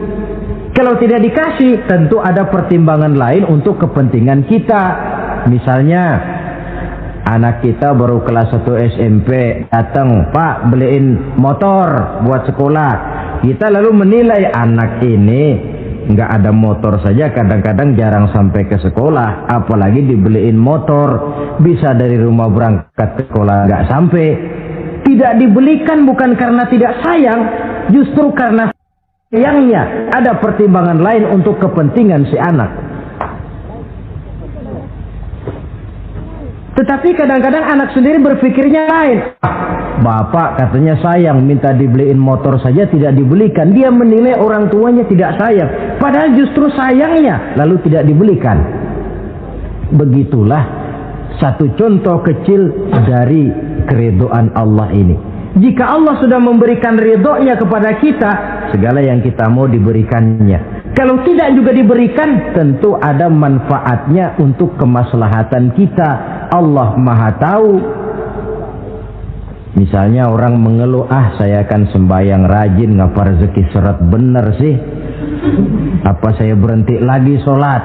Kalau tidak dikasih tentu ada pertimbangan lain untuk kepentingan kita. Misalnya anak kita baru kelas 1 SMP, datang, Pak beliin motor buat sekolah. Kita lalu menilai anak ini nggak ada motor saja kadang-kadang jarang sampai ke sekolah, apalagi dibeliin motor, bisa dari rumah berangkat ke sekolah nggak sampai. Tidak dibelikan bukan karena tidak sayang, justru karena sayangnya ada pertimbangan lain untuk kepentingan si anak. Tetapi kadang-kadang anak sendiri berpikirnya lain. Bapak katanya sayang, minta dibeliin motor saja tidak dibelikan. Dia menilai orang tuanya tidak sayang. Padahal justru sayangnya lalu tidak dibelikan. Begitulah satu contoh kecil dari keridhaan Allah ini. Jika Allah sudah memberikan ridhonya kepada kita, segala yang kita mau diberikannya. Kalau tidak juga diberikan, tentu ada manfaatnya untuk kemaslahatan kita. Allah Maha tahu. Misalnya orang mengeluh, saya akan sembahyang rajin, ngapa rezeki seret bener sih? Apa saya berhenti lagi sholat?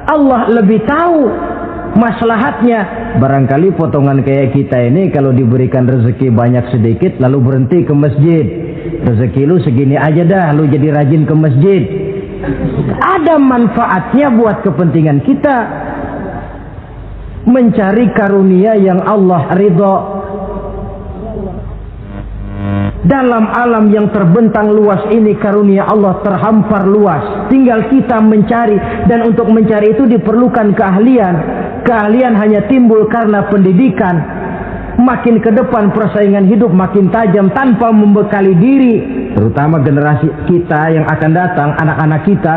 Allah lebih tahu. maslahatnya. Barangkali potongan kayak kita ini kalau diberikan rezeki banyak sedikit lalu berhenti ke masjid. Rezeki lu segini aja dah, lu jadi rajin ke masjid. Ada manfaatnya buat kepentingan kita. Mencari karunia yang Allah ridho. Dalam alam yang terbentang luas ini karunia Allah terhampar luas. Tinggal kita mencari, dan untuk mencari itu diperlukan keahlian. Keahlian hanya timbul karena pendidikan. Makin ke depan persaingan hidup makin tajam tanpa membekali diri. Terutama generasi kita yang akan datang, anak-anak kita.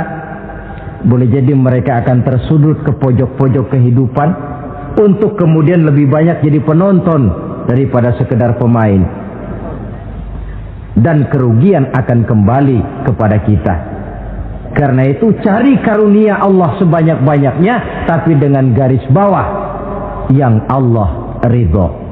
Boleh jadi mereka akan tersudut ke pojok-pojok kehidupan untuk kemudian lebih banyak jadi penonton daripada sekedar pemain. Dan kerugian akan kembali kepada kita. Karena itu cari karunia Allah sebanyak-banyaknya, tapi dengan garis bawah yang Allah ridho.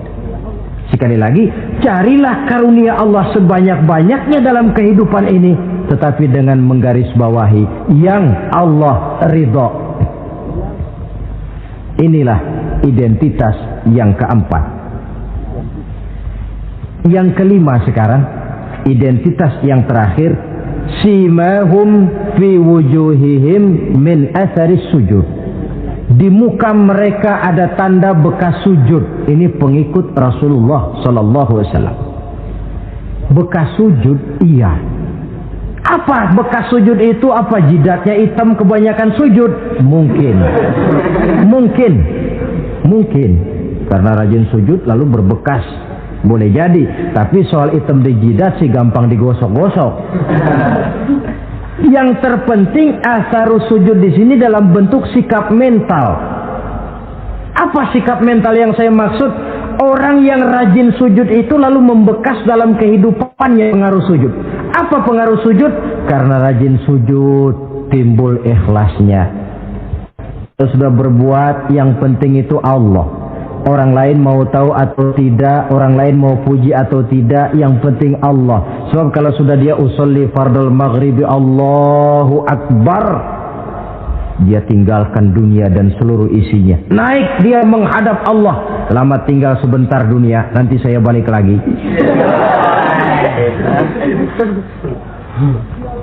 Sekali lagi, carilah karunia Allah sebanyak-banyaknya dalam kehidupan ini, tetapi dengan menggarisbawahi yang Allah ridho. Inilah identitas yang keempat. Yang kelima sekarang, identitas yang terakhir, simahum fi wujuhihim min atharis sujud. Di muka mereka ada tanda bekas sujud. Ini pengikut Rasulullah sallallahu alaihi wasallam. Bekas sujud, iya. Apa bekas sujud itu? Apa jidatnya hitam kebanyakan sujud? Mungkin karena rajin sujud lalu berbekas. Boleh jadi, tapi soal hitam di jidat sih gampang digosok-gosok. Yang terpenting asarus sujud di sini dalam bentuk sikap mental. Apa sikap mental yang saya maksud? Orang yang rajin sujud itu lalu membekas dalam kehidupannya pengaruh sujud. Apa pengaruh sujud? Karena rajin sujud timbul ikhlasnya. Sudah berbuat, yang penting itu Allah. Orang lain mau tahu atau tidak, orang lain mau puji atau tidak, yang penting Allah. Sebab kalau sudah dia usolli fardal maghribi Allahu Akbar, dia tinggalkan dunia dan seluruh isinya. Naik dia menghadap Allah. Selamat tinggal sebentar dunia, nanti saya balik lagi.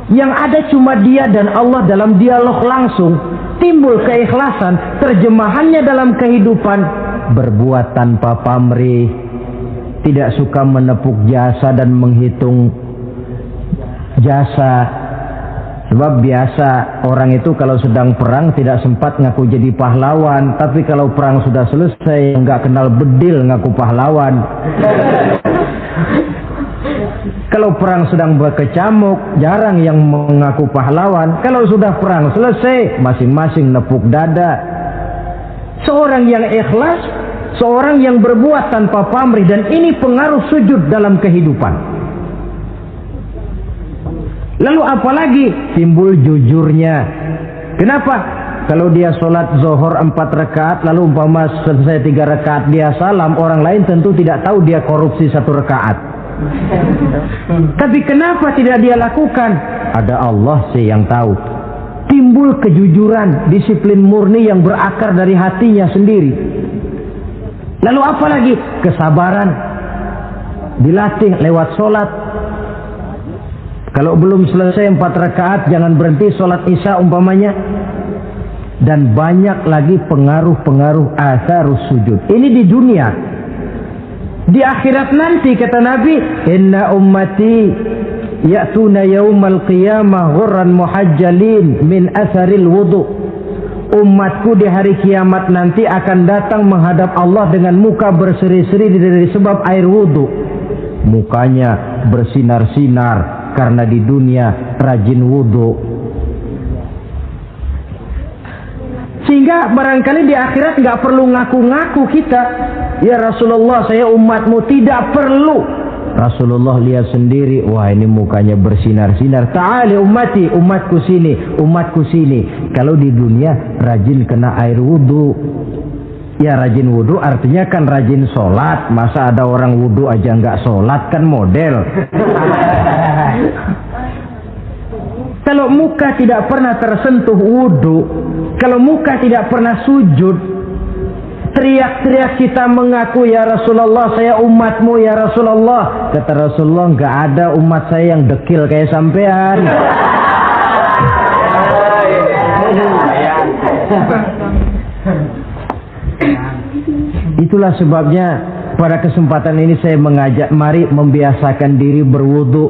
Yang ada cuma dia dan Allah dalam dialog langsung. Timbul keikhlasan, terjemahannya dalam kehidupan. Berbuat tanpa pamrih, tidak suka menepuk jasa dan menghitung jasa. Sebab biasa orang itu kalau sedang perang tidak sempat ngaku jadi pahlawan, tapi kalau perang sudah selesai nggak kenal bedil ngaku pahlawan. Kalau perang sedang berkecamuk, jarang yang mengaku pahlawan. Kalau sudah perang selesai, masing-masing nepuk dada. Seorang yang ikhlas, seorang yang berbuat tanpa pamrih, dan ini pengaruh sujud dalam kehidupan. Lalu apalagi timbul jujurnya. Kenapa? Kalau dia sholat zuhur 4 rakaat, lalu umpama selesai 3 rakaat dia salam, orang lain tentu tidak tahu dia korupsi 1 rakaat. Tapi kenapa tidak dia lakukan? Ada Allah sih yang tahu. Timbul kejujuran, disiplin murni yang berakar dari hatinya sendiri. Lalu apa lagi? Kesabaran. Dilatih lewat sholat. Kalau belum selesai 4 rakaat, jangan berhenti sholat isya umpamanya. Dan banyak lagi pengaruh-pengaruh asarus sujud. Ini di dunia. Di akhirat nanti kata Nabi, inna ummati ya'tuna yaumal qiyamah ghurran muhajjalin min asaril wudu. Umatku di hari kiamat nanti akan datang menghadap Allah dengan muka berseri-seri dari sebab air wudu. Mukanya bersinar-sinar karena di dunia rajin wudu. Sehingga barangkali di akhirat nggak perlu ngaku-ngaku kita. Ya Rasulullah, saya umatmu, tidak perlu. Rasulullah lihat sendiri, wah ini mukanya bersinar-sinar. Ta'ali ummati, umatku sini, umatku sini. Kalau di dunia rajin kena air wudu. Ya rajin wudu artinya kan rajin sholat. Masa ada orang wudu aja nggak sholat, kan model. Kalau muka tidak pernah tersentuh wudu, kalau muka tidak pernah sujud, Teriak-teriak kita mengaku, ya Rasulullah saya umatmu ya Rasulullah. Kata Rasulullah, enggak ada umat saya yang dekil kayak sampean. Itulah sebabnya pada kesempatan ini saya mengajak, mari membiasakan diri berwudu.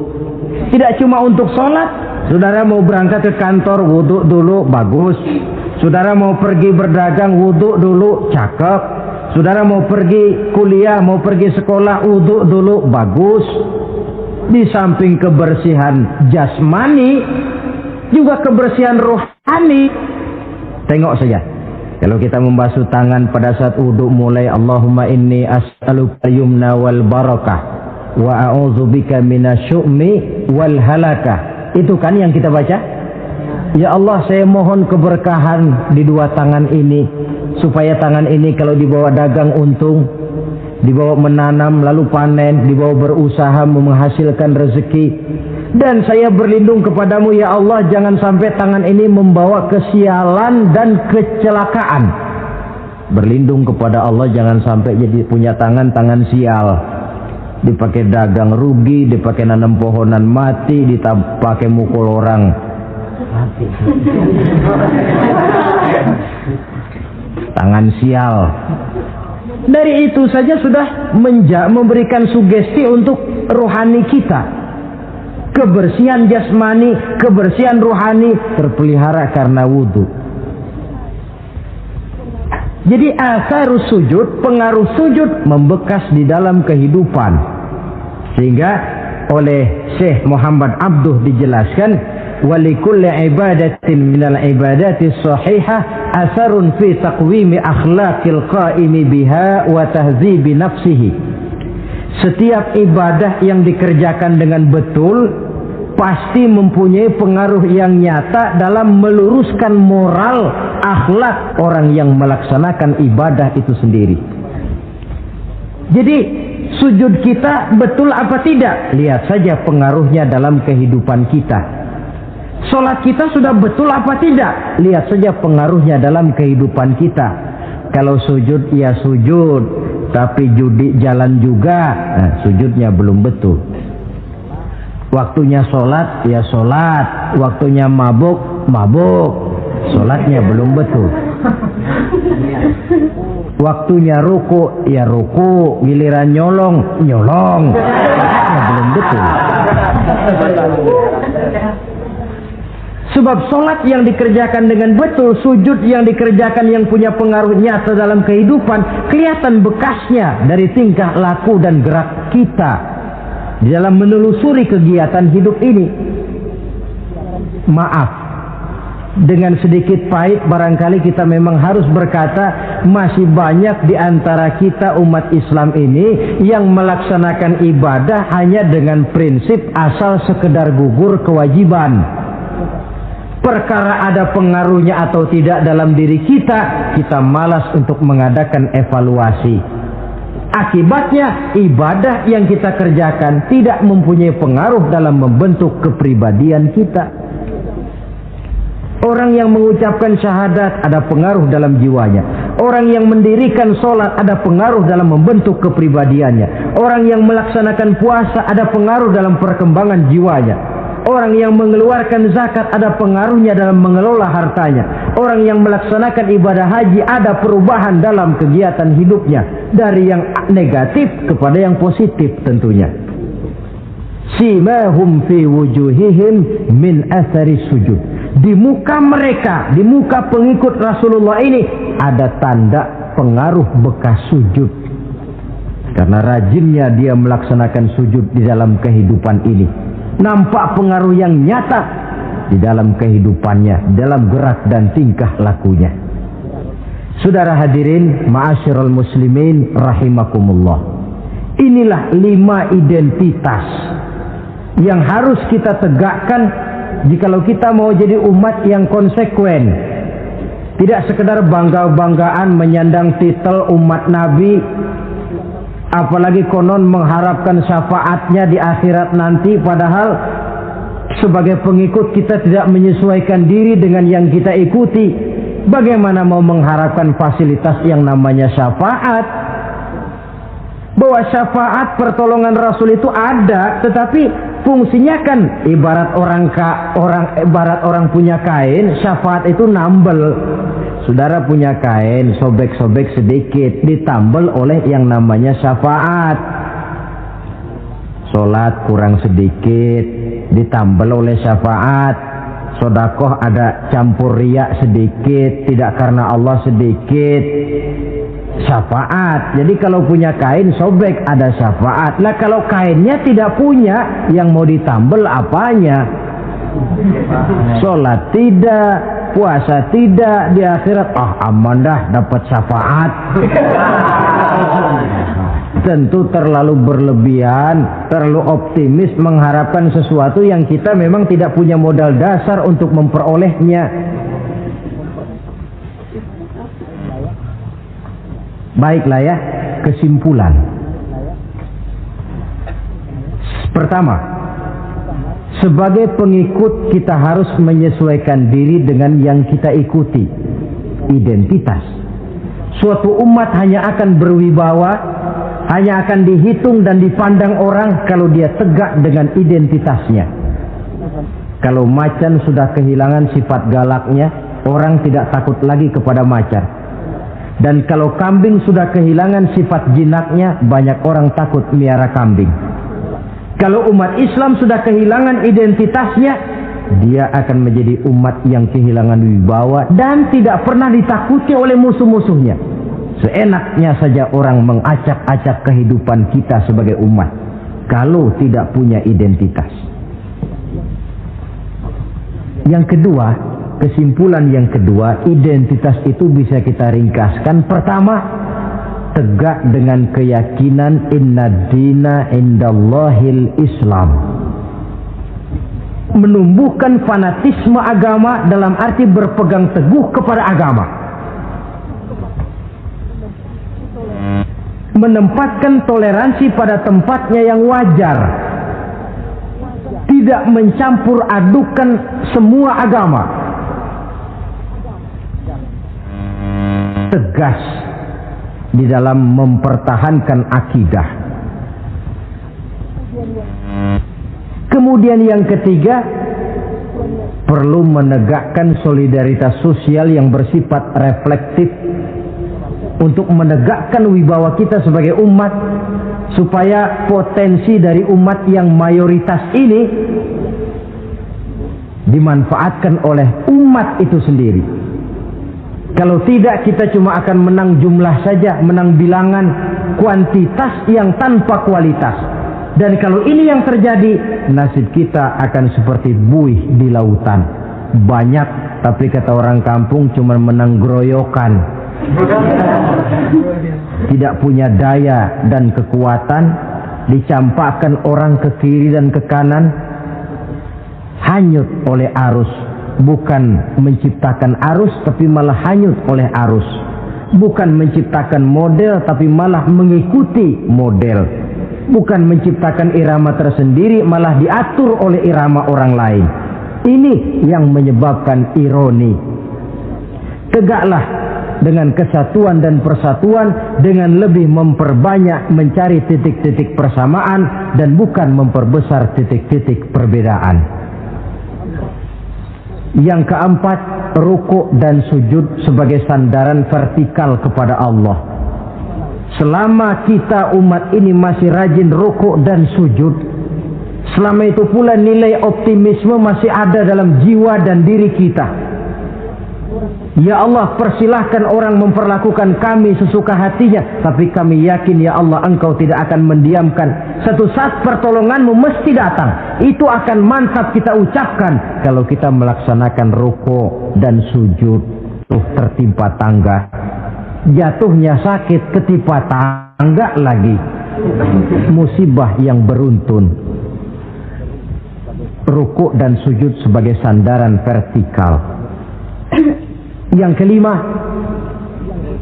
Tidak cuma untuk sholat. Saudara mau berangkat ke kantor, wudu dulu, bagus. Saudara mau pergi berdagang, wudu dulu, cakep. Saudara mau pergi kuliah, mau pergi sekolah, wudu dulu, bagus. Di samping kebersihan jasmani, juga kebersihan rohani. Tengok saja. Kalau kita membasuh tangan pada saat wudu, mulai Allahumma inni as'aluka yumna wal barakah wa a'udzubika minasyu'mi wal halakah. Itu kan yang kita baca. Ya Allah, saya mohon keberkahan di dua tangan ini, supaya tangan ini kalau dibawa dagang untung, dibawa menanam lalu panen, dibawa berusaha menghasilkan rezeki. Dan saya berlindung kepadamu ya Allah, jangan sampai tangan ini membawa kesialan dan kecelakaan. Berlindung kepada Allah jangan sampai jadi punya tangan sial. Dipakai dagang rugi, dipakai nanam pohonan mati, dipakai mukul orang mati. Tangan sial. Dari itu saja sudah memberikan sugesti untuk rohani kita. Kebersihan jasmani, kebersihan rohani terpelihara karena wudu. Jadi asarus sujud, pengaruh sujud membekas di dalam kehidupan. Sehingga oleh Syekh Muhammad Abduh dijelaskan, walikulli ibadatin minal ibadati sahihah asarun fi taqwimi akhlaqil qaimi biha wa tahzibi nafsihi. Setiap ibadah yang dikerjakan dengan betul pasti mempunyai pengaruh yang nyata dalam meluruskan moral akhlak orang yang melaksanakan ibadah itu sendiri. Jadi sujud kita betul apa tidak? Lihat saja pengaruhnya dalam kehidupan kita. Salat kita sudah betul apa tidak? Lihat saja pengaruhnya dalam kehidupan kita. Kalau sujud ya sujud, tapi judi jalan juga, nah, sujudnya belum betul. Waktunya sholat ya sholat, waktunya mabuk, sholatnya belum betul. Waktunya ruku ya ruku, giliran nyolong, sholatnya belum betul. Sebab sholat yang dikerjakan dengan betul, sujud yang dikerjakan yang punya pengaruh nyata dalam kehidupan, kelihatan bekasnya dari tingkah laku dan gerak kita di dalam menelusuri kegiatan hidup ini. Maaf, dengan sedikit pahit barangkali kita memang harus berkata, masih banyak di antara kita umat Islam ini yang melaksanakan ibadah hanya dengan prinsip asal sekedar gugur kewajiban. Perkara ada pengaruhnya atau tidak dalam diri kita, kita malas untuk mengadakan evaluasi. Akibatnya ibadah yang kita kerjakan tidak mempunyai pengaruh dalam membentuk kepribadian kita. Orang yang mengucapkan syahadat ada pengaruh dalam jiwanya. Orang yang mendirikan sholat ada pengaruh dalam membentuk kepribadiannya. Orang yang melaksanakan puasa ada pengaruh dalam perkembangan jiwanya. Orang yang mengeluarkan zakat ada pengaruhnya dalam mengelola hartanya. Orang yang melaksanakan ibadah haji ada perubahan dalam kegiatan hidupnya. Dari yang negatif kepada yang positif tentunya. Simahum fi wujuhihim min athari sujud. Di muka mereka, di muka pengikut Rasulullah ini ada tanda pengaruh bekas sujud. Karena rajinnya dia melaksanakan sujud di dalam kehidupan ini. Nampak pengaruh yang nyata di dalam kehidupannya, dalam gerak dan tingkah lakunya. Saudara hadirin, ma'asyiral muslimin rahimakumullah. Inilah 5 identitas yang harus kita tegakkan jikalau kita mau jadi umat yang konsekuen. Tidak sekedar bangga-banggaan menyandang titel umat Nabi, apalagi konon mengharapkan syafaatnya di akhirat nanti, padahal sebagai pengikut kita tidak menyesuaikan diri dengan yang kita ikuti. bagaimana mau mengharapkan fasilitas yang namanya syafaat? Bahwa syafaat pertolongan Rasul itu ada, tetapi fungsinya kan ibarat orang punya kain, syafaat itu nambel. Saudara punya kain, sobek-sobek sedikit, ditambel oleh yang namanya syafaat. Sholat kurang sedikit, ditambel oleh syafaat. Sodakoh ada campur riya sedikit, tidak karena Allah sedikit, syafaat. Jadi kalau punya kain sobek ada syafaat. Lah kalau kainnya tidak punya, yang mau ditambel apanya? Sholat tidak, puasa tidak, di akhirat aman dah dapat syafaat. Tentu terlalu berlebihan, terlalu optimis mengharapkan sesuatu yang kita memang tidak punya modal dasar untuk memperolehnya. Baiklah ya, kesimpulan. Pertama, sebagai pengikut kita harus menyesuaikan diri dengan yang kita ikuti. Identitas. Suatu umat hanya akan berwibawa, hanya akan dihitung dan dipandang orang kalau dia tegak dengan identitasnya. Kalau macan sudah kehilangan sifat galaknya, orang tidak takut lagi kepada macan. Dan kalau kambing sudah kehilangan sifat jinaknya, banyak orang takut miara kambing. Kalau umat Islam sudah kehilangan identitasnya, dia akan menjadi umat yang kehilangan wibawa dan tidak pernah ditakuti oleh musuh-musuhnya. Seenaknya saja orang mengacak-acak kehidupan kita sebagai umat kalau tidak punya identitas. Yang kedua, kesimpulan yang kedua, identitas itu bisa kita ringkaskan. Pertama, tegak dengan keyakinan inna dina indallahil Islam. Menumbuhkan fanatisme agama dalam arti berpegang teguh kepada agama. Menempatkan toleransi pada tempatnya yang wajar. Tidak mencampur adukan semua agama. Tegas di dalam mempertahankan akidah. Kemudian yang ketiga, perlu menegakkan solidaritas sosial yang bersifat reflektif untuk menegakkan wibawa kita sebagai umat, supaya potensi dari umat yang mayoritas ini dimanfaatkan oleh umat itu sendiri. Kalau tidak, kita cuma akan menang jumlah saja, menang bilangan, kuantitas yang tanpa kualitas. Dan kalau ini yang terjadi, nasib kita akan seperti buih di lautan. Banyak, tapi kata orang kampung cuma menang groyokan. Tidak punya daya dan kekuatan, dicampakkan orang ke kiri dan ke kanan, hanyut oleh arus. Bukan menciptakan arus, tapi malah hanyut oleh arus. Bukan menciptakan model, tapi malah mengikuti model. Bukan menciptakan irama tersendiri, malah diatur oleh irama orang lain. Ini yang menyebabkan ironi. Tegaklah dengan kesatuan dan persatuan, dengan lebih memperbanyak mencari titik-titik persamaan dan bukan memperbesar titik-titik perbedaan. Yang keempat, rukuk dan sujud sebagai sandaran vertikal kepada Allah. Selama kita umat ini masih rajin rukuk dan sujud, selama itu pula nilai optimisme masih ada dalam jiwa dan diri kita. Ya Allah, persilahkan orang memperlakukan kami sesuka hatinya, tapi kami yakin ya Allah, Engkau tidak akan mendiamkan. Satu saat pertolonganmu mesti datang. Itu akan mantap kita ucapkan kalau kita melaksanakan rukuk dan sujud. Tertimpa tangga, jatuhnya sakit, ketimpa tangga lagi, musibah yang beruntun. Rukuk dan sujud sebagai sandaran vertikal. Yang kelima,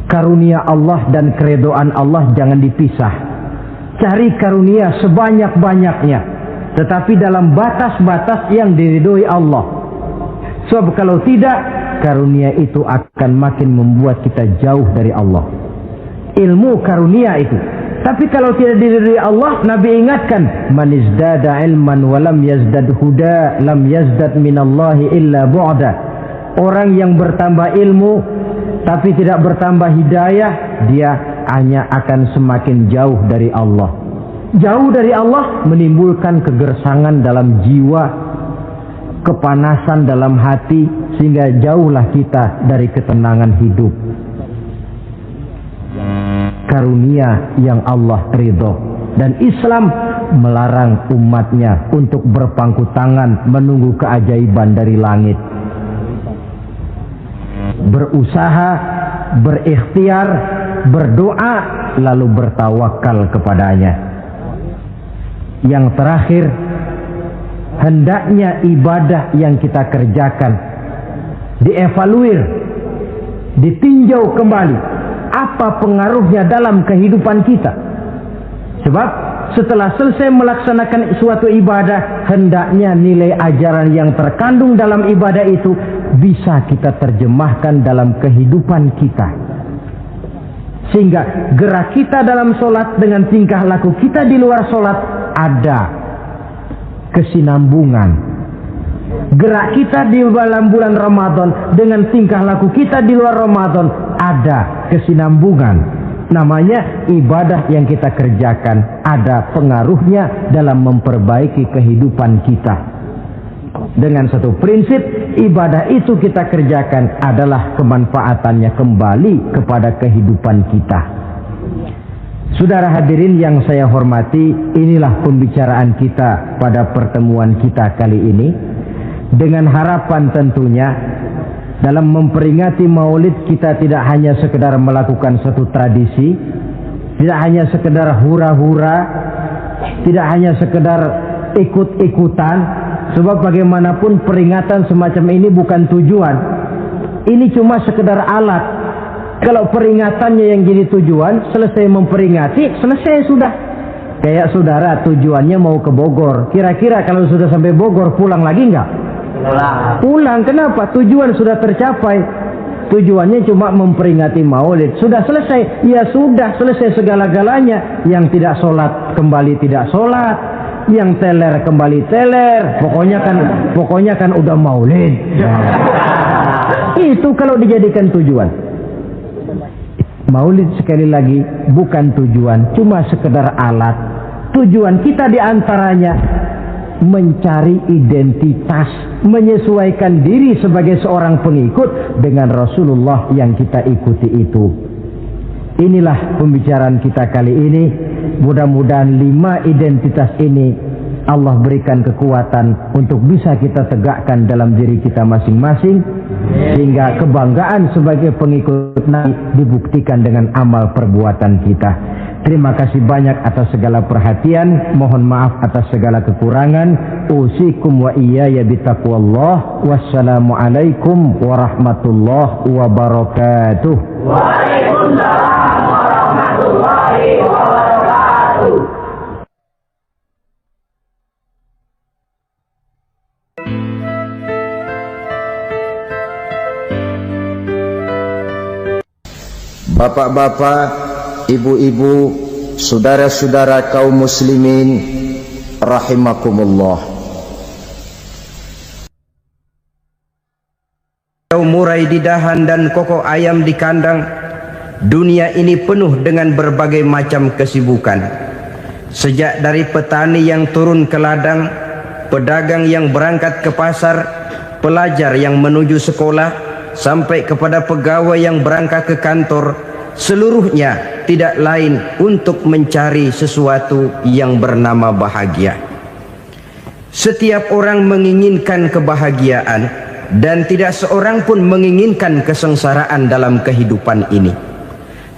karunia Allah dan keredoan Allah jangan dipisah. Cari karunia sebanyak-banyaknya, tetapi dalam batas-batas yang diridhoi Allah. Sebab kalau tidak, karunia itu akan makin membuat kita jauh dari Allah. Ilmu karunia itu. Tapi kalau tidak diri Allah, Nabi ingatkan, man izdada ilman wa lam yazdad huda lam yazdad minallahi illa bu'da. Orang yang bertambah ilmu tapi tidak bertambah hidayah, dia hanya akan semakin jauh dari Allah. Jauh dari Allah menimbulkan kegersangan dalam jiwa, kepanasan dalam hati, sehingga jauhlah kita dari ketenangan hidup. Karunia yang Allah ridho, dan Islam melarang umatnya untuk berpangku tangan menunggu keajaiban dari langit. Berusaha, berikhtiar, berdoa, lalu bertawakal kepadanya. Yang terakhir, hendaknya ibadah yang kita kerjakan dievaluir, ditinjau kembali apa pengaruhnya dalam kehidupan kita. Sebab setelah selesai melaksanakan suatu ibadah, hendaknya nilai ajaran yang terkandung dalam ibadah itu bisa kita terjemahkan dalam kehidupan kita, sehingga gerak kita dalam sholat dengan tingkah laku kita di luar sholat ada kesinambungan. Gerak kita di dalam bulan Ramadan dengan tingkah laku kita di luar Ramadan ada kesinambungan. Namanya ibadah yang kita kerjakan ada pengaruhnya dalam memperbaiki kehidupan kita. Dengan satu prinsip, ibadah itu kita kerjakan adalah kemanfaatannya kembali kepada kehidupan kita. Saudara hadirin yang saya hormati, inilah pembicaraan kita pada pertemuan kita kali ini. Dengan harapan tentunya dalam memperingati Maulid kita tidak hanya sekedar melakukan satu tradisi, tidak hanya sekedar hura-hura, tidak hanya sekedar ikut-ikutan. Sebab bagaimanapun peringatan semacam ini bukan tujuan. Ini cuma sekedar alat. Kalau peringatannya yang jadi tujuan, selesai memperingati, selesai sudah. Kayak saudara tujuannya mau ke Bogor. Kira-kira kalau sudah sampai Bogor pulang lagi enggak? Pulang. Kenapa? Tujuan sudah tercapai. Tujuannya cuma memperingati Maulid. Sudah selesai. Ya sudah selesai segala-galanya. Yang tidak sholat kembali tidak sholat, yang teler kembali teler. Pokoknya kan udah Maulid. Itu kalau dijadikan tujuan. Maulid sekali lagi bukan tujuan, cuma sekedar alat. Tujuan kita diantaranya mencari identitas, menyesuaikan diri sebagai seorang pengikut dengan Rasulullah yang kita ikuti itu. Inilah pembicaraan kita kali ini. Mudah-mudahan 5 identitas ini Allah berikan kekuatan untuk bisa kita tegakkan dalam diri kita masing-masing, sehingga kebanggaan sebagai pengikut Nabi dibuktikan dengan amal perbuatan kita. Terima kasih banyak atas segala perhatian. Mohon maaf atas segala kekurangan. Usikum wa iyaya bitaqwallah. Wassalamualaikum warahmatullahi wabarakatuh. Waalaikumsalam warahmatullahi wabarakatuh. Bapak-bapak, ibu-ibu, saudara-saudara kaum muslimin rahimakumullah. Murai di dahan dan kokok ayam di kandang. Dunia ini penuh dengan berbagai macam kesibukan. Sejak dari petani yang turun ke ladang, pedagang yang berangkat ke pasar, pelajar yang menuju sekolah, sampai kepada pegawai yang berangkat ke kantor, seluruhnya tidak lain untuk mencari sesuatu yang bernama bahagia. Setiap orang menginginkan kebahagiaan, dan tidak seorang pun menginginkan kesengsaraan dalam kehidupan ini.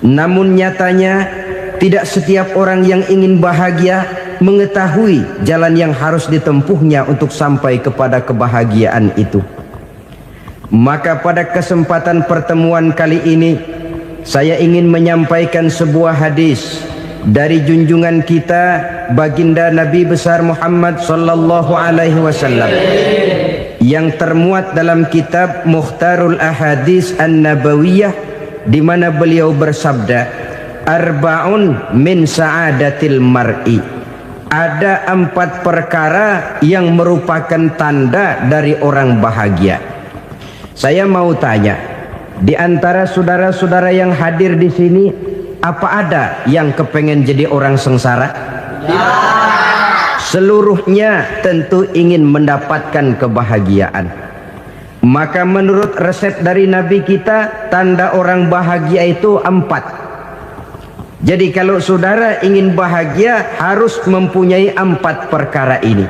Namun nyatanya tidak setiap orang yang ingin bahagia mengetahui jalan yang harus ditempuhnya untuk sampai kepada kebahagiaan itu. Maka pada kesempatan pertemuan kali ini saya ingin menyampaikan sebuah hadis dari junjungan kita baginda Nabi besar Muhammad sallallahu alaihi wasallam yang termuat dalam kitab Mukhtarul Ahadits An-Nabawiyah, di mana beliau bersabda, arba'un min sa'adatil mar'i. Ada 4 perkara yang merupakan tanda dari orang bahagia. Saya mau tanya, di antara saudara-saudara yang hadir di sini, apa ada yang kepengen jadi orang sengsara? Ya. Seluruhnya tentu ingin mendapatkan kebahagiaan. Maka menurut resep dari Nabi kita, tanda orang bahagia itu 4. Jadi kalau saudara ingin bahagia, harus mempunyai 4 perkara ini.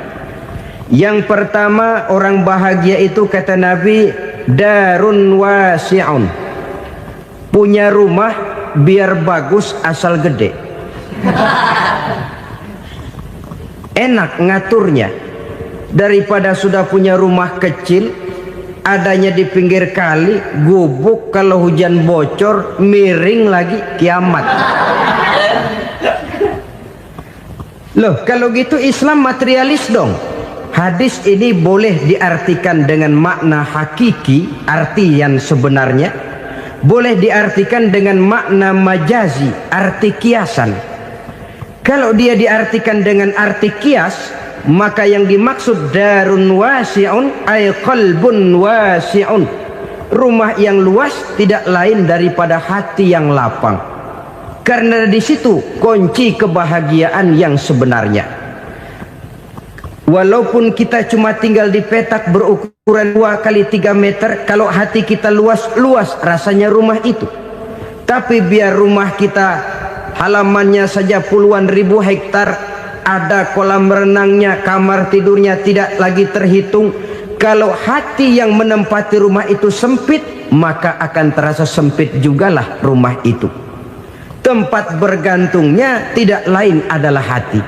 Yang pertama, orang bahagia itu kata Nabi, darun wasi'un. Punya rumah biar bagus asal gede. Enak ngaturnya. Daripada sudah punya rumah kecil, adanya di pinggir kali, gubuk, kalau hujan bocor, miring lagi, kiamat. Loh, kalau gitu Islam materialis dong. Hadis ini boleh diartikan dengan makna hakiki, arti yang sebenarnya. Boleh diartikan dengan makna majazi, arti kiasan. Kalau dia diartikan dengan arti kias, maka yang dimaksud darun wasi'un ay qalbun wasi'un. Rumah yang luas tidak lain daripada hati yang lapang. Karena di situ kunci kebahagiaan yang sebenarnya. Walaupun kita cuma tinggal di petak berukuran 2 kali 3 meter, kalau hati kita luas rasanya rumah itu. Tapi biar rumah kita halamannya saja puluhan ribu hektar, ada kolam renangnya, kamar tidurnya tidak lagi terhitung. Kalau hati yang menempati rumah itu sempit, maka akan terasa sempit jugalah rumah itu. Tempat bergantungnya tidak lain adalah hati.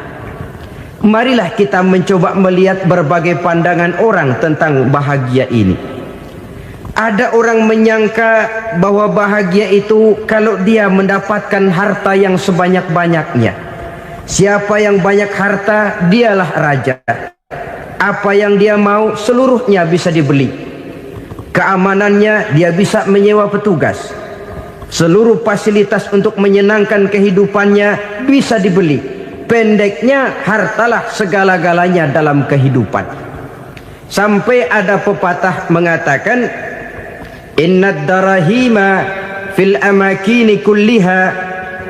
Marilah kita mencoba melihat berbagai pandangan orang tentang bahagia ini. Ada orang menyangka bahwa bahagia itu kalau dia mendapatkan harta yang sebanyak-banyaknya. Siapa yang banyak harta, dialah raja. Apa yang dia mau, seluruhnya bisa dibeli. Keamanannya, dia bisa menyewa petugas. Seluruh fasilitas untuk menyenangkan kehidupannya bisa dibeli. Pendeknya, hartalah segala-galanya dalam kehidupan. Sampai ada pepatah mengatakan, innad darahima fil amakini kulliha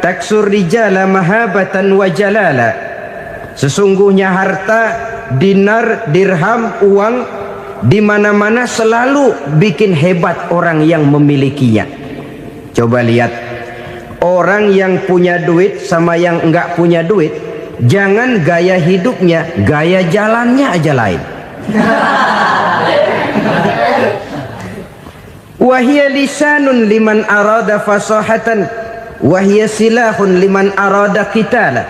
taksur rijala mahabatan wa jalala. Sesungguhnya harta, dinar, dirham, uang di mana-mana selalu bikin hebat orang yang memilikinya. Coba lihat, orang yang punya duit sama yang enggak punya duit, jangan gaya hidupnya, gaya jalannya aja lain. Wahia lisanun liman arada fasahatan, wahia silahun liman arada qitala.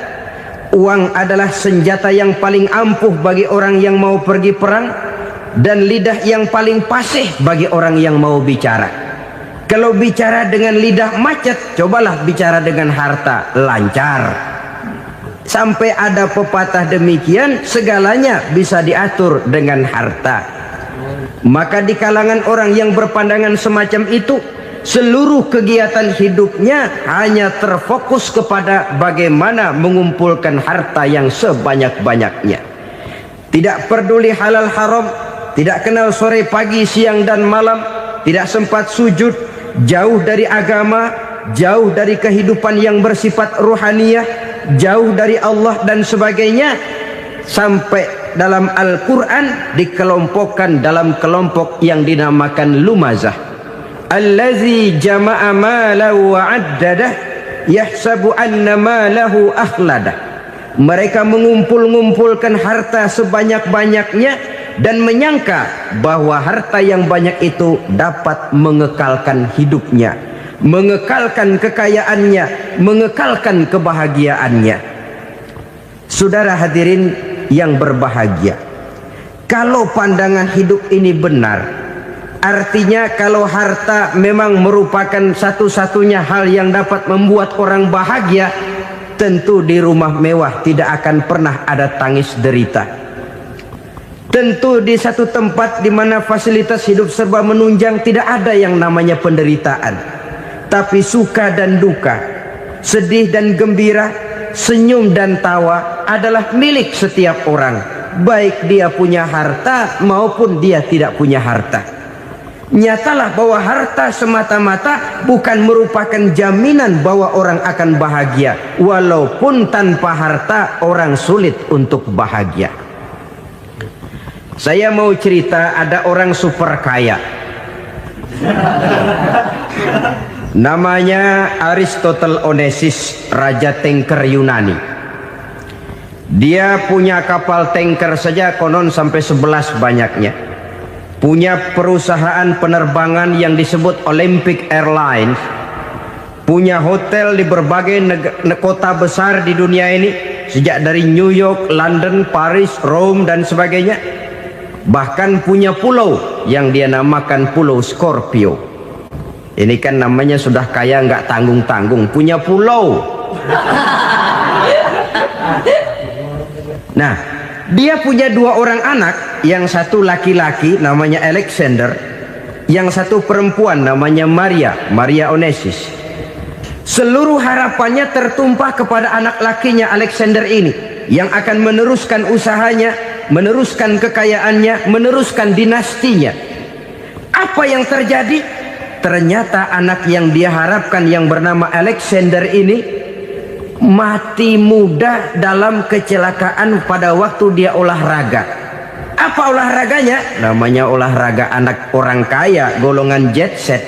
Uang adalah senjata yang paling ampuh bagi orang yang mau pergi perang, dan lidah yang paling fasih bagi orang yang mau bicara. Kalau bicara dengan lidah macet, cobalah bicara dengan harta, lancar. Sampai ada pepatah demikian, segalanya bisa diatur dengan harta. Maka di kalangan orang yang berpandangan semacam itu, seluruh kegiatan hidupnya hanya terfokus kepada bagaimana mengumpulkan harta yang sebanyak-banyaknya. Tidak peduli halal haram, tidak kenal sore pagi siang dan malam, tidak sempat sujud, jauh dari agama, jauh dari kehidupan yang bersifat ruhaniyah, jauh dari Allah dan sebagainya. Sampai dalam Al-Quran dikelompokkan dalam kelompok yang dinamakan lumazah. Allazi jama'a malahu wa addadah yahsabu anna malahu akhladah. Mereka mengumpul-ngumpulkan harta sebanyak-banyaknya dan menyangka bahwa harta yang banyak itu dapat mengekalkan hidupnya, mengekalkan kekayaannya, mengekalkan kebahagiaannya. Saudara hadirin yang berbahagia, kalau pandangan hidup ini benar, artinya kalau harta memang merupakan satu-satunya hal yang dapat membuat orang bahagia, tentu di rumah mewah tidak akan pernah ada tangis derita. Tentu di satu tempat di mana fasilitas hidup serba menunjang, tidak ada yang namanya penderitaan. Tapi suka dan duka, sedih dan gembira, senyum dan tawa adalah milik setiap orang, baik dia punya harta maupun dia tidak punya harta. Nyatalah bahwa harta semata-mata bukan merupakan jaminan bahwa orang akan bahagia. Walaupun tanpa harta orang sulit untuk bahagia. Saya mau cerita, ada orang super kaya. Namanya Aristotle Onesius, raja tanker Yunani. Dia punya kapal tanker saja konon sampai 11 banyaknya. Punya perusahaan penerbangan yang disebut Olympic Airlines. Punya hotel di berbagai kota besar di dunia ini, sejak dari New York, London, Paris, Rome dan sebagainya. Bahkan punya pulau yang dia namakan Pulau Scorpio. Ini kan namanya sudah kaya nggak tanggung-tanggung, punya pulau. Nah, dia punya 2 orang anak, yang satu laki-laki namanya Alexander, yang satu perempuan namanya Maria Onesius. Seluruh harapannya tertumpah kepada anak lakinya Alexander ini, yang akan meneruskan usahanya, meneruskan kekayaannya, meneruskan dinastinya. Apa yang terjadi? Ternyata anak yang dia harapkan yang bernama Alexander ini mati muda dalam kecelakaan pada waktu dia olahraga. Apa olahraganya? Namanya olahraga anak orang kaya, golongan jet set.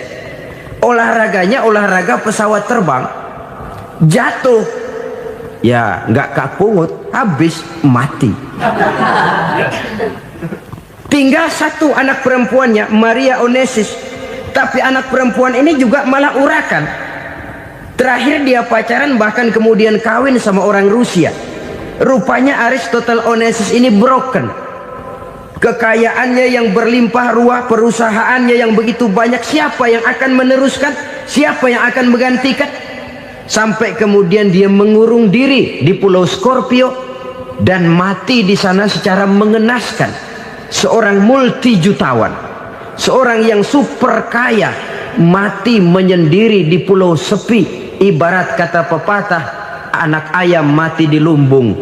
Olahraganya olahraga pesawat terbang. Jatuh, ya nggak kapungut, habis mati. Tinggal satu anak perempuannya, Maria Onesius. Tapi anak perempuan ini juga malah urakan. Terakhir dia pacaran, bahkan kemudian kawin sama orang Rusia. Rupanya Aristotle Onesius ini broken. Kekayaannya yang berlimpah ruah, perusahaannya yang begitu banyak, siapa yang akan meneruskan? Siapa yang akan menggantikan? Sampai kemudian dia mengurung diri di Pulau Scorpio dan mati di sana secara mengenaskan. Seorang multi jutawan, seorang yang super kaya, mati menyendiri di pulau sepi. Ibarat kata pepatah, anak ayam mati di lumbung.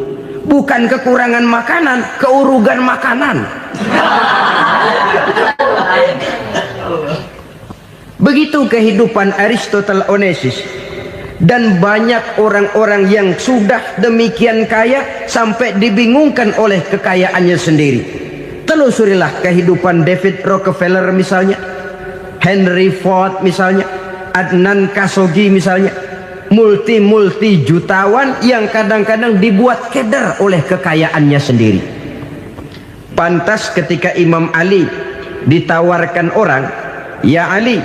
Bukan kekurangan makanan, keurugan makanan. Begitu kehidupan Aristotle Onesius. Dan banyak orang-orang yang sudah demikian kaya sampai dibingungkan oleh kekayaannya sendiri. Telusurilah kehidupan David Rockefeller misalnya, Henry Ford misalnya, Adnan Khashoggi misalnya. Multi jutawan yang kadang-kadang dibuat keder oleh kekayaannya sendiri. Pantas ketika Imam Ali ditawarkan orang, "Ya Ali,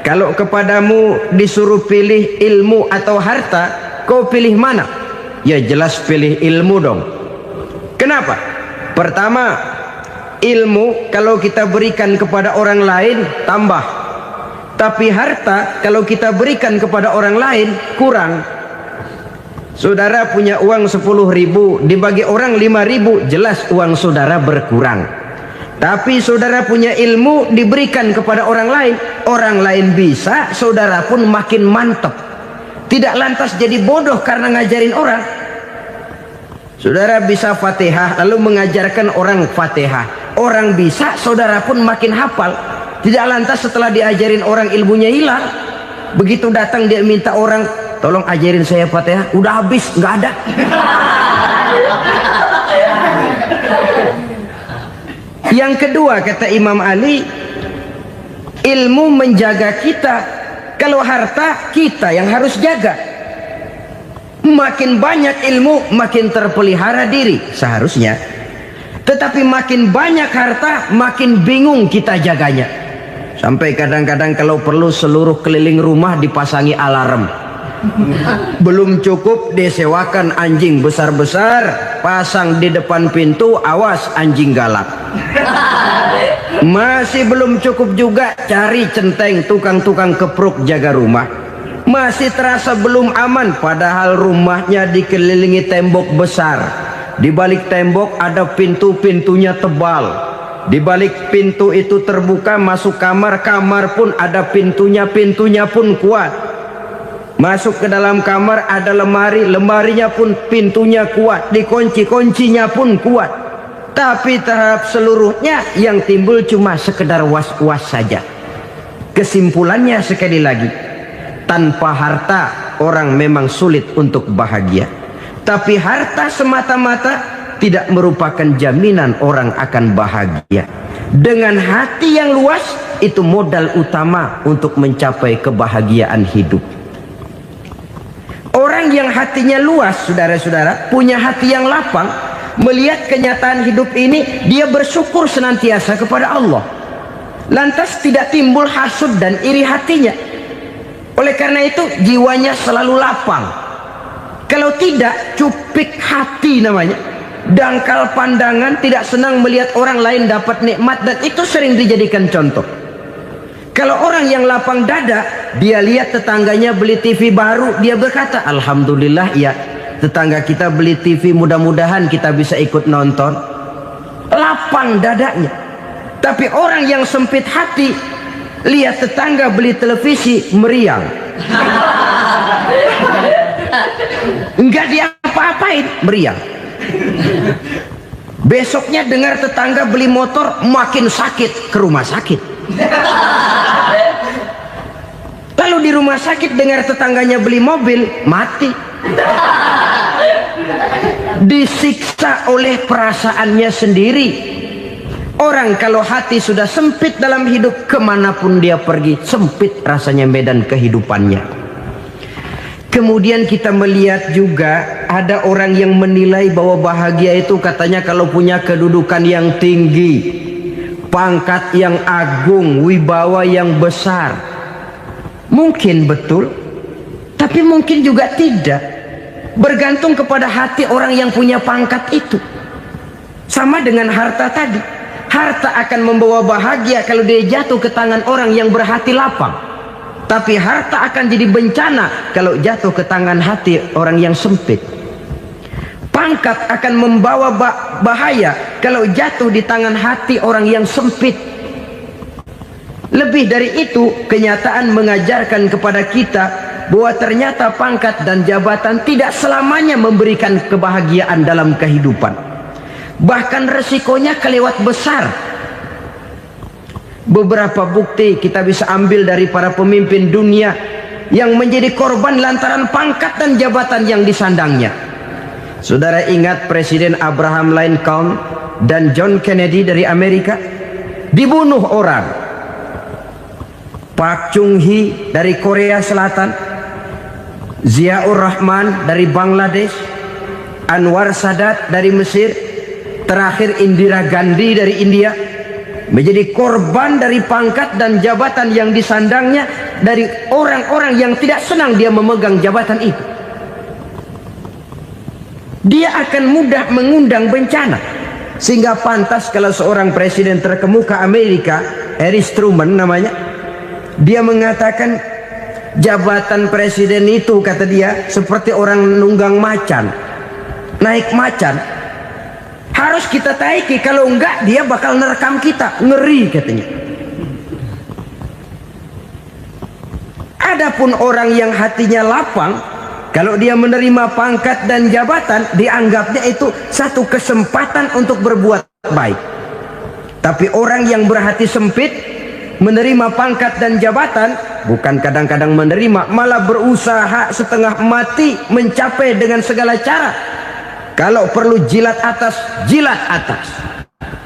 kalau kepadamu disuruh pilih ilmu atau harta, kau pilih mana?" Ya jelas pilih ilmu dong. Kenapa? Pertama, ilmu kalau kita berikan kepada orang lain tambah. Tapi harta kalau kita berikan kepada orang lain kurang. Saudara punya uang 10.000, dibagi orang 5.000, jelas uang saudara berkurang. Tapi saudara punya ilmu, diberikan kepada orang lain bisa, saudara pun makin mantap. Tidak lantas jadi bodoh karena ngajarin orang. Saudara bisa Fatihah lalu mengajarkan orang Fatihah. Orang bisa, saudara pun makin hafal. Tidak lantas setelah diajarin orang ilmunya hilang. Begitu datang dia minta orang, "Tolong ajarin saya Fatihah." Udah habis, nggak ada. Yang kedua kata Imam Ali, ilmu menjaga kita. Kalau harta kita yang harus jaga. Makin banyak ilmu makin terpelihara diri seharusnya. Tetapi makin banyak harta makin bingung kita jaganya. Sampai kadang-kadang kalau perlu seluruh keliling rumah dipasangi alarm. Belum cukup disewakan anjing besar-besar, pasang di depan pintu, awas anjing galak. Masih belum cukup juga, cari centeng tukang-tukang kepruk jaga rumah. Masih terasa belum aman, padahal rumahnya dikelilingi tembok besar. Di balik tembok ada pintu-pintunya tebal. Di balik pintu itu terbuka masuk kamar, kamar pun ada pintunya, pintunya pun kuat. Masuk ke dalam kamar ada lemari, lemarinya pun pintunya kuat, dikunci, kuncinya pun kuat. Tapi terhadap seluruhnya yang timbul cuma sekedar was-was saja. Kesimpulannya sekali lagi, tanpa harta orang memang sulit untuk bahagia. Tapi harta semata-mata tidak merupakan jaminan orang akan bahagia. Dengan hati yang luas, itu modal utama untuk mencapai kebahagiaan hidup. Orang yang hatinya luas, saudara-saudara, punya hati yang lapang, melihat kenyataan hidup ini, dia bersyukur senantiasa kepada Allah. Lantas tidak timbul hasud dan iri hatinya. Oleh karena itu, jiwanya selalu lapang. Kalau tidak, cupik hati namanya. Dangkal pandangan, tidak senang melihat orang lain dapat nikmat, dan itu sering dijadikan contoh. Kalau orang yang lapang dada, dia lihat tetangganya beli TV baru, dia berkata, alhamdulillah ya, tetangga kita beli TV, mudah-mudahan kita bisa ikut nonton. Lapang dadanya. Tapi orang yang sempit hati, lihat tetangga beli televisi, meriang. Enggak diapa-apain, meriang. Besoknya dengar tetangga beli motor, makin sakit, ke rumah sakit. Lalu di rumah sakit dengar tetangganya beli mobil, mati. Disiksa oleh perasaannya sendiri. Orang kalau hati sudah sempit dalam hidup, kemanapun dia pergi, sempit rasanya medan kehidupannya. Kemudian kita melihat juga ada orang yang menilai bahwa bahagia itu katanya kalau punya kedudukan yang tinggi, pangkat yang agung, wibawa yang besar. Mungkin betul, tapi mungkin juga tidak. Bergantung kepada hati orang yang punya pangkat itu. Sama dengan harta tadi. Harta akan membawa bahagia kalau dia jatuh ke tangan orang yang berhati lapang. Tapi harta akan jadi bencana kalau jatuh ke tangan hati orang yang sempit. Pangkat akan membawa bahaya kalau jatuh di tangan hati orang yang sempit. Lebih dari itu, kenyataan mengajarkan kepada kita bahwa ternyata pangkat dan jabatan tidak selamanya memberikan kebahagiaan dalam kehidupan. Bahkan resikonya kelewat besar. Beberapa bukti kita bisa ambil dari para pemimpin dunia yang menjadi korban lantaran pangkat dan jabatan yang disandangnya. Saudara ingat Presiden Abraham Lincoln dan John Kennedy dari Amerika? Dibunuh orang. Park Chung-hee dari Korea Selatan, Ziaur Rahman dari Bangladesh, Anwar Sadat dari Mesir, terakhir Indira Gandhi dari India, menjadi korban dari pangkat dan jabatan yang disandangnya dari orang-orang yang tidak senang dia memegang jabatan itu. Dia akan mudah mengundang bencana. Sehingga pantas kalau seorang presiden terkemuka Amerika, Harry Truman namanya, dia mengatakan jabatan presiden itu, kata dia, seperti orang nunggang macan, naik macan. Harus kita taiki, kalau enggak dia bakal nerekam kita, ngeri katanya. Adapun orang yang hatinya lapang, kalau dia menerima pangkat dan jabatan, dianggapnya itu satu kesempatan untuk berbuat baik. Tapi orang yang berhati sempit, menerima pangkat dan jabatan, bukan kadang-kadang menerima, malah berusaha setengah mati mencapai dengan segala cara. Kalau perlu jilat atas, jilat atas.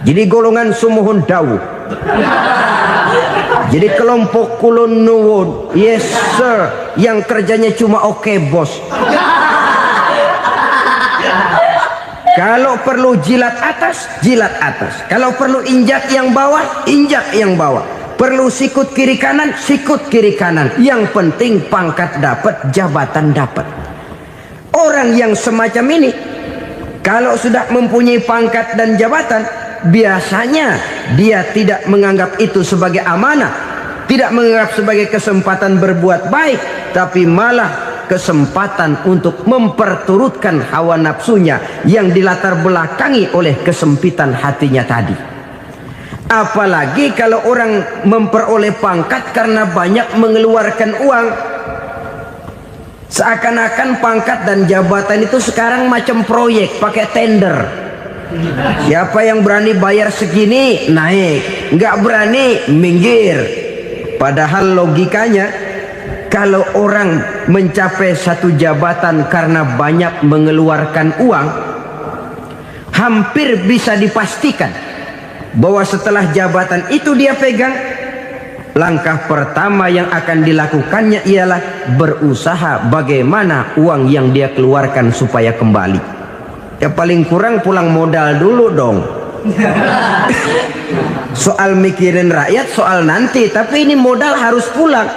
Jadi golongan sumuhun dawuh. Jadi kelompok kulon nuwun, yes sir, yang kerjanya cuma oke bos. Kalau perlu jilat atas, jilat atas. Kalau perlu injak yang bawah, injak yang bawah. Perlu sikut kiri kanan, sikut kiri kanan. Yang penting pangkat dapat, jabatan dapat. Orang yang semacam ini, kalau sudah mempunyai pangkat dan jabatan, biasanya dia tidak menganggap itu sebagai amanah, tidak menganggap sebagai kesempatan berbuat baik, tapi malah kesempatan untuk memperturutkan hawa nafsunya yang dilatar belakangi oleh kesempitan hatinya tadi. Apalagi kalau orang memperoleh pangkat karena banyak mengeluarkan uang. Seakan-akan pangkat dan jabatan itu sekarang macam proyek, pakai tender. Siapa yang berani bayar segini naik, nggak berani minggir. Padahal logikanya, kalau orang mencapai satu jabatan karena banyak mengeluarkan uang, hampir bisa dipastikan bahwa setelah jabatan itu dia pegang, langkah pertama yang akan dilakukannya ialah berusaha bagaimana uang yang dia keluarkan supaya kembali. Ya paling kurang pulang modal dulu dong. Soal mikirin rakyat soal nanti, tapi ini modal harus pulang.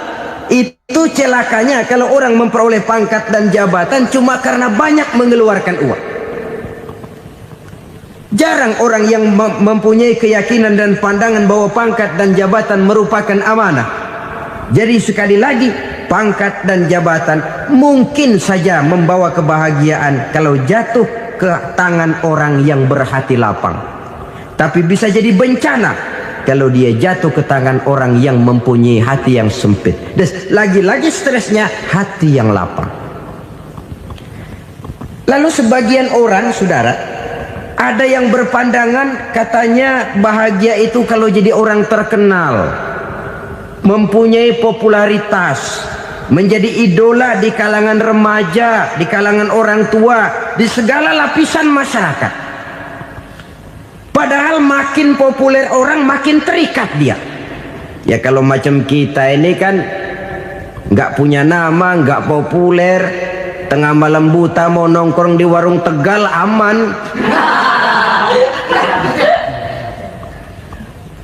Itu celakanya kalau orang memperoleh pangkat dan jabatan cuma karena banyak mengeluarkan uang. Jarang orang yang mempunyai keyakinan dan pandangan bahwa pangkat dan jabatan merupakan amanah. Jadi sekali lagi, pangkat dan jabatan mungkin saja membawa kebahagiaan kalau jatuh ke tangan orang yang berhati lapang. Tapi bisa jadi bencana kalau dia jatuh ke tangan orang yang mempunyai hati yang sempit. Dan lagi-lagi stresnya hati yang lapang. Lalu sebagian orang, saudara, ada yang berpandangan katanya bahagia itu kalau jadi orang terkenal, mempunyai popularitas, menjadi idola di kalangan remaja, di kalangan orang tua, di segala lapisan masyarakat. Padahal makin populer orang makin terikat dia. Ya kalau macam kita ini kan nggak punya nama, nggak populer, tengah malam buta mau nongkrong di warung Tegal aman.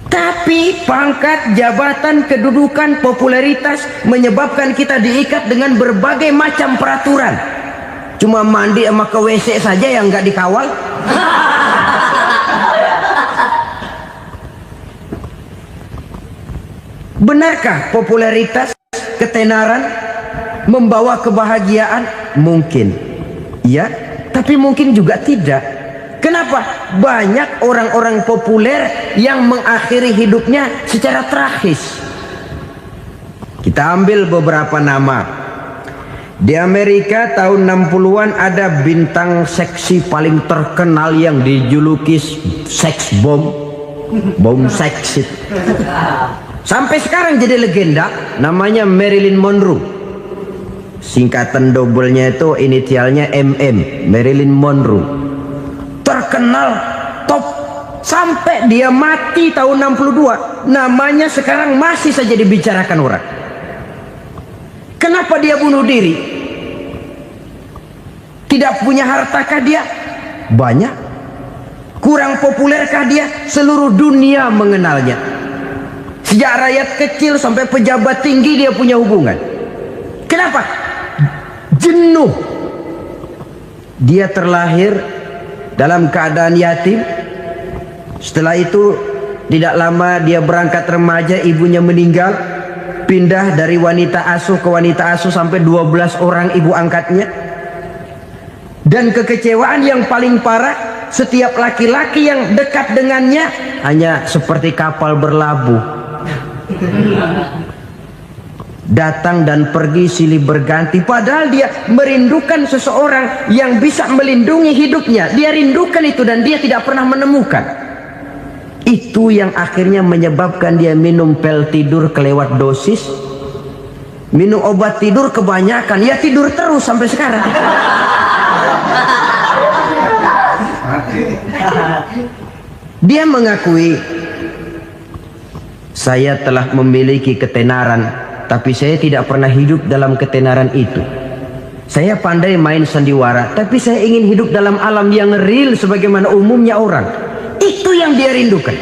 Tapi pangkat, jabatan, kedudukan, popularitas menyebabkan kita diikat dengan berbagai macam peraturan. Cuma mandi sama ke WC saja yang nggak dikawal. Benarkah popularitas, ketenaran membawa kebahagiaan? Mungkin ya, tapi mungkin juga tidak. Kenapa? Banyak orang-orang populer yang mengakhiri hidupnya secara tragis. Kita ambil beberapa nama. Di Amerika tahun 60-an ada bintang seksi paling terkenal yang dijuluki sex bomb. Bom seks. Sampai sekarang jadi legenda, namanya Marilyn Monroe. Singkatan dobelnya itu inisialnya MM, Marilyn Monroe. Terkenal top sampai dia mati tahun 62, namanya sekarang masih saja dibicarakan orang. Kenapa dia bunuh diri? Tidak punya hartakah dia? Banyak. Kurang populerkah dia? Seluruh dunia mengenalnya. Sejak rakyat kecil sampai pejabat tinggi dia punya hubungan. Kenapa? Jenuh. Dia terlahir dalam keadaan yatim. Setelah itu tidak lama dia berangkat remaja, ibunya meninggal, pindah dari wanita asuh ke wanita asuh sampai 12 orang ibu angkatnya. Dan kekecewaan yang paling parah, setiap laki-laki yang dekat dengannya hanya seperti kapal berlabuh, datang dan pergi silih berganti. Padahal dia merindukan seseorang yang bisa melindungi hidupnya. Dia rindukan itu dan dia tidak pernah menemukan. Itu yang akhirnya menyebabkan dia minum pil tidur kelewat dosis, minum obat tidur kebanyakan, ya tidur terus sampai sekarang. Dia mengakui, saya telah memiliki ketenaran, tapi saya tidak pernah hidup dalam ketenaran itu. Saya pandai main sandiwara, tapi saya ingin hidup dalam alam yang real sebagaimana umumnya orang. Itu yang dia rindukan.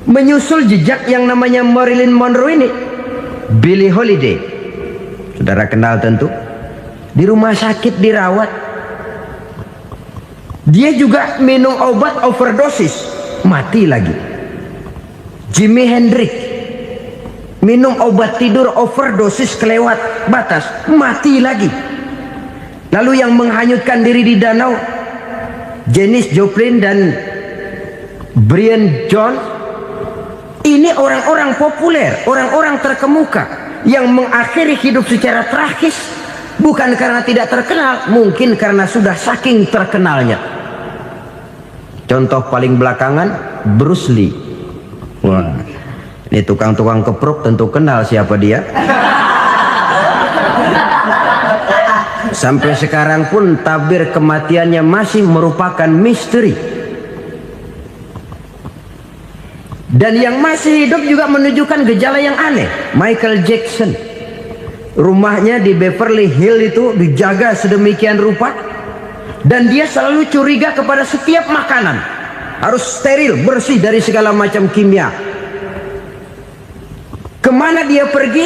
Menyusul jejak yang namanya Marilyn Monroe ini, Billie Holiday, saudara kenal tentu, di rumah sakit dirawat. Dia juga minum obat overdosis, mati lagi. Jimi Hendrix minum obat tidur overdosis kelewat batas, mati lagi. Lalu yang menghanyutkan diri di danau, Janis Joplin dan Brian Jones, ini orang-orang populer, orang-orang terkemuka yang mengakhiri hidup secara tragis, bukan karena tidak terkenal, mungkin karena sudah saking terkenalnya. Contoh paling belakangan, Bruce Lee. Wah, ini tukang-tukang keprok tentu kenal siapa dia. Sampai sekarang pun tabir kematiannya masih merupakan misteri. Dan yang masih hidup juga menunjukkan gejala yang aneh. Michael Jackson, rumahnya di Beverly Hills itu dijaga sedemikian rupa, dan dia selalu curiga kepada setiap makanan harus steril, bersih dari segala macam kimia. Kemana dia pergi,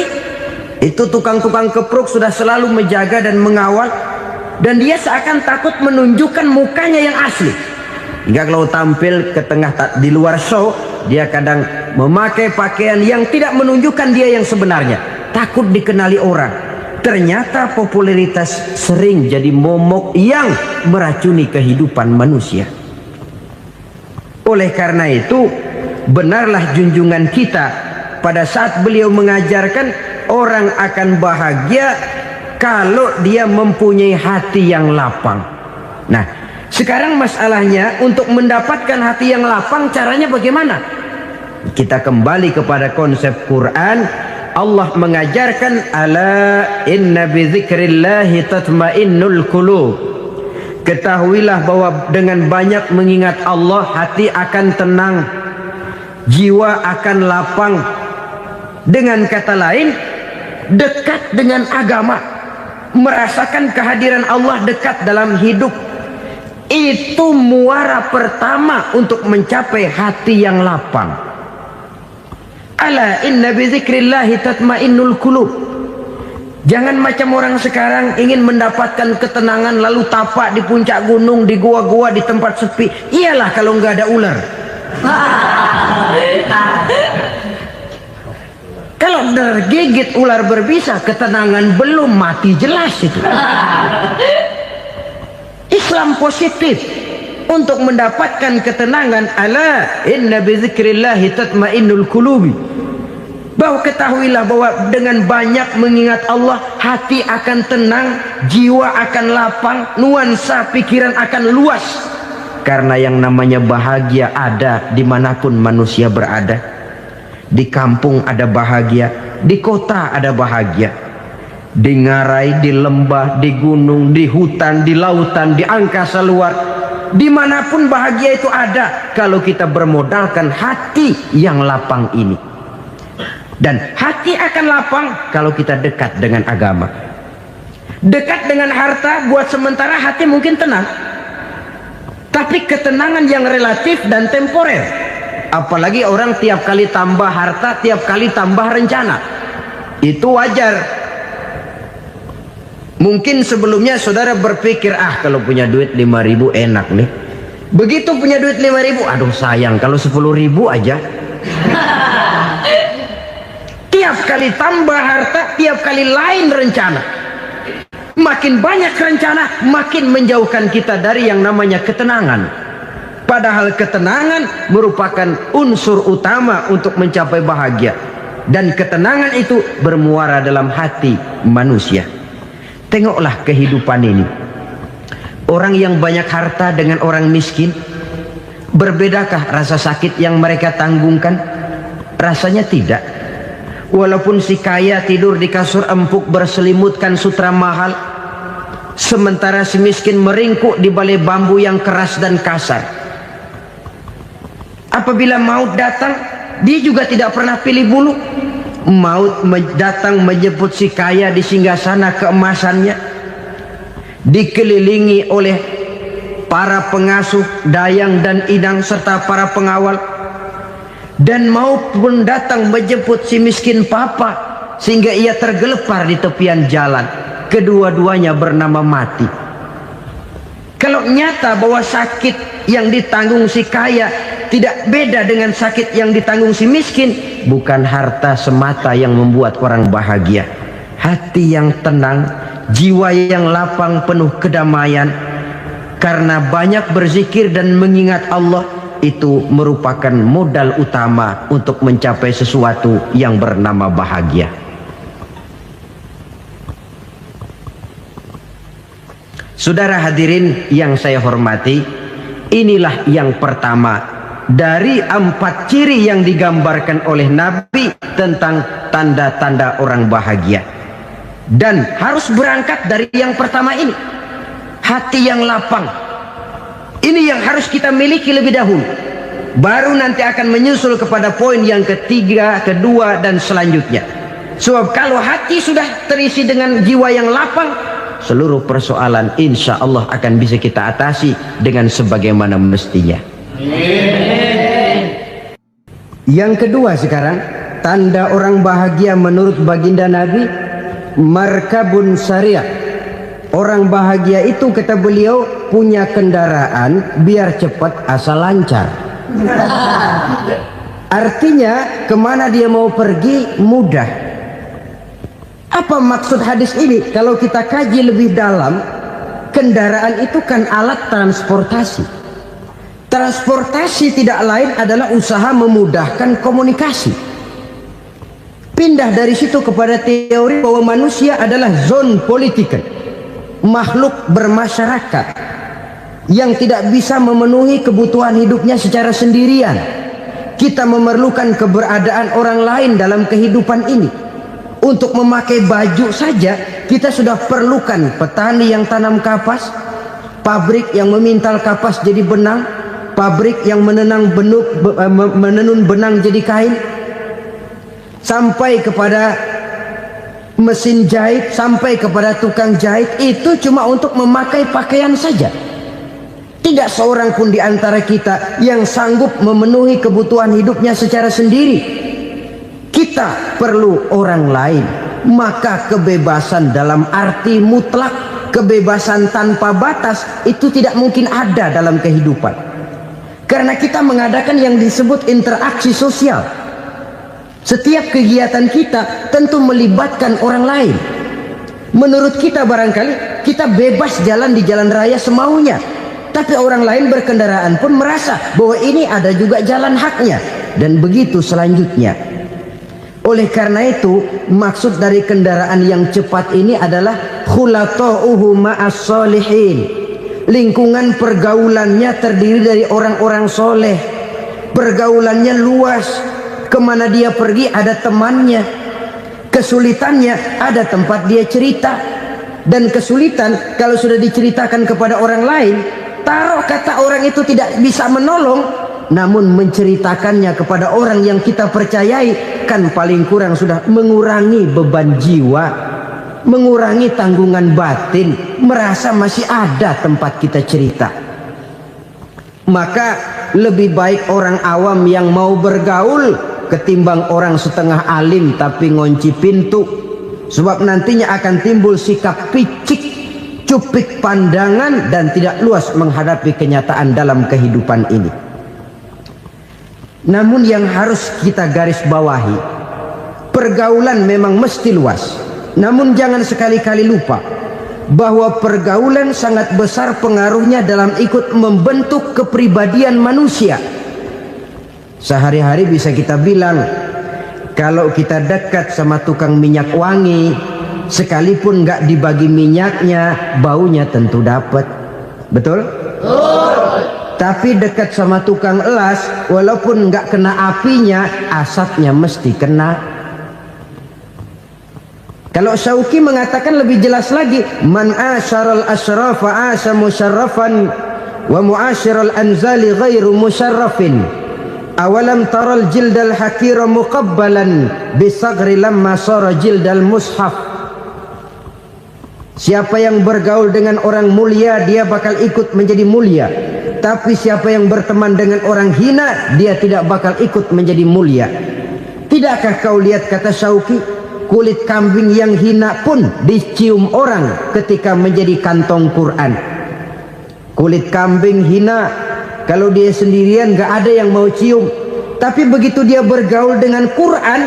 itu tukang-tukang keprok sudah selalu menjaga dan mengawal, dan dia seakan takut menunjukkan mukanya yang asli. Hingga kalau tampil ke tengah di luar show, dia kadang memakai pakaian yang tidak menunjukkan dia yang sebenarnya, takut dikenali orang. Ternyata popularitas sering jadi momok yang meracuni kehidupan manusia. Oleh karena itu, benarlah junjungan kita pada saat beliau mengajarkan orang akan bahagia kalau dia mempunyai hati yang lapang. Nah, sekarang masalahnya untuk mendapatkan hati yang lapang, caranya bagaimana? Kita kembali kepada konsep Quran. Allah mengajarkan, ala inna bidzikrillahi tatmainnul qulub. Ketahuilah bahwa dengan banyak mengingat Allah, hati akan tenang, jiwa akan lapang. Dengan kata lain, dekat dengan agama, merasakan kehadiran Allah dekat dalam hidup, itu muara pertama untuk mencapai hati yang lapang. Ala inna bidzikrillahi tatmainnul qulub. Jangan macam orang sekarang ingin mendapatkan ketenangan lalu tapak di puncak gunung, di gua-gua, di tempat sepi. Iyalah kalau nggak ada ular. Kalau tergigit ular berbisa, ketenangan belum, mati jelas itu. Islam positif untuk mendapatkan ketenangan. Ala inna bidzikrillahi tatmainnul qulubi. Bahwa ketahuilah bahwa dengan banyak mengingat Allah, hati akan tenang, jiwa akan lapang, nuansa pikiran akan luas. Karena yang namanya bahagia ada dimanapun manusia berada. Di kampung ada bahagia, di kota ada bahagia, di ngarai, di lembah, di gunung, di hutan, di lautan, di angkasa luar, dimanapun bahagia itu ada kalau kita bermodalkan hati yang lapang ini. Dan hati akan lapang kalau kita dekat dengan agama. Dekat dengan harta buat sementara hati mungkin tenang, tapi ketenangan yang relatif dan temporer. Apalagi orang tiap kali tambah harta, tiap kali tambah rencana. Itu wajar. Mungkin sebelumnya saudara berpikir, kalau punya duit 5.000 enak nih. Begitu punya duit 5.000, aduh sayang kalau 10.000 aja. Tiap kali tambah harta, tiap kali lain rencana. Makin banyak rencana, makin menjauhkan kita dari yang namanya ketenangan. Padahal ketenangan merupakan unsur utama untuk mencapai bahagia. Dan ketenangan itu bermuara dalam hati manusia. Tengoklah kehidupan ini. Orang yang banyak harta dengan orang miskin, berbedakah rasa sakit yang mereka tanggungkan? Rasanya tidak. Walaupun si kaya tidur di kasur empuk berselimutkan sutra mahal, sementara si miskin meringkuk di balai bambu yang keras dan kasar. Apabila maut datang, dia juga tidak pernah pilih bulu. Maut datang menjemput si kaya di singgasana keemasannya, dikelilingi oleh para pengasuh, dayang dan idang serta para pengawal. Dan maut pun datang menjemput si miskin papa, sehingga ia tergelepar di tepian jalan. Kedua-duanya bernama mati. Kalau nyata bahwa sakit yang ditanggung si kaya tidak beda dengan sakit yang ditanggung si miskin. Bukan harta semata yang membuat orang bahagia. Hati yang tenang, jiwa yang lapang penuh kedamaian karena banyak berzikir dan mengingat Allah, itu merupakan modal utama untuk mencapai sesuatu yang bernama bahagia. Saudara hadirin yang saya hormati, inilah yang pertama dari 4 ciri yang digambarkan oleh Nabi tentang tanda-tanda orang bahagia. Dan harus berangkat dari yang pertama ini, hati yang lapang. Ini yang harus kita miliki lebih dahulu, baru nanti akan menyusul kepada poin yang ketiga, kedua, dan selanjutnya. Sebab kalau hati sudah terisi dengan jiwa yang lapang, seluruh persoalan insya Allah akan bisa kita atasi dengan sebagaimana mestinya. Yang kedua sekarang, tanda orang bahagia menurut baginda Nabi, markabun syariah. Orang bahagia itu, kata beliau, punya kendaraan biar cepat asal lancar. Artinya kemana dia mau pergi mudah. Apa maksud hadis ini? Kalau kita kaji lebih dalam, kendaraan itu kan alat transportasi. Transportasi tidak lain adalah usaha memudahkan komunikasi. Pindah dari situ kepada teori bahwa manusia adalah zon politiker, makhluk bermasyarakat yang tidak bisa memenuhi kebutuhan hidupnya secara sendirian. Kita memerlukan keberadaan orang lain dalam kehidupan ini. Untuk memakai baju saja kita sudah perlukan petani yang tanam kapas, pabrik yang memintal kapas jadi benang, pabrik yang menenun benang jadi kain, sampai kepada mesin jahit, sampai kepada tukang jahit. Itu cuma untuk memakai pakaian saja. Tidak seorang pun di antara kita yang sanggup memenuhi kebutuhan hidupnya secara sendiri. Kita perlu orang lain. Maka kebebasan dalam arti mutlak, kebebasan tanpa batas, itu tidak mungkin ada dalam kehidupan. Karena kita mengadakan yang disebut interaksi sosial. Setiap kegiatan kita tentu melibatkan orang lain. Menurut kita barangkali kita bebas jalan di jalan raya semaunya, tapi orang lain berkendaraan pun merasa bahwa ini ada juga jalan haknya, dan begitu selanjutnya. Oleh karena itu, maksud dari kendaraan yang cepat ini adalah khulata'uhu ma'as solihin. Lingkungan pergaulannya terdiri dari orang-orang soleh. Pergaulannya luas. Kemana dia pergi ada temannya. Kesulitannya ada tempat dia cerita. Dan kesulitan kalau sudah diceritakan kepada orang lain, taruh kata orang itu tidak bisa menolong, namun menceritakannya kepada orang yang kita percayai, kan paling kurang sudah mengurangi beban jiwa, mengurangi tanggungan batin, merasa masih ada tempat kita cerita. Maka lebih baik orang awam yang mau bergaul ketimbang orang setengah alim tapi ngunci pintu. Sebab nantinya akan timbul sikap picik, cupik pandangan, dan tidak luas menghadapi kenyataan dalam kehidupan ini. Namun yang harus kita garis bawahi, pergaulan memang mesti luas. Namun jangan sekali-kali lupa bahwa pergaulan sangat besar pengaruhnya dalam ikut membentuk kepribadian manusia. Sehari-hari bisa kita bilang, kalau kita dekat sama tukang minyak wangi, sekalipun nggak dibagi minyaknya, baunya tentu dapat. Betul? Tapi dekat sama tukang elas, walaupun nggak kena apinya, asapnya mesti kena. Kalau Syauqi mengatakan lebih jelas lagi, man asyaral asrafa asa musyarrafan wa muasyiral anzali ghairu musyarrafin. Awalam taral jildal hakira muqabbalan bisagri lamma sara jildal mushaf. Siapa yang bergaul dengan orang mulia, dia bakal ikut menjadi mulia. Tapi siapa yang berteman dengan orang hina, dia tidak bakal ikut menjadi mulia. Tidakkah kau lihat, kata Syauqi, kulit kambing yang hina pun dicium orang ketika menjadi kantong Quran. Kulit kambing hina kalau dia sendirian gak ada yang mau cium. Tapi begitu dia bergaul dengan Quran,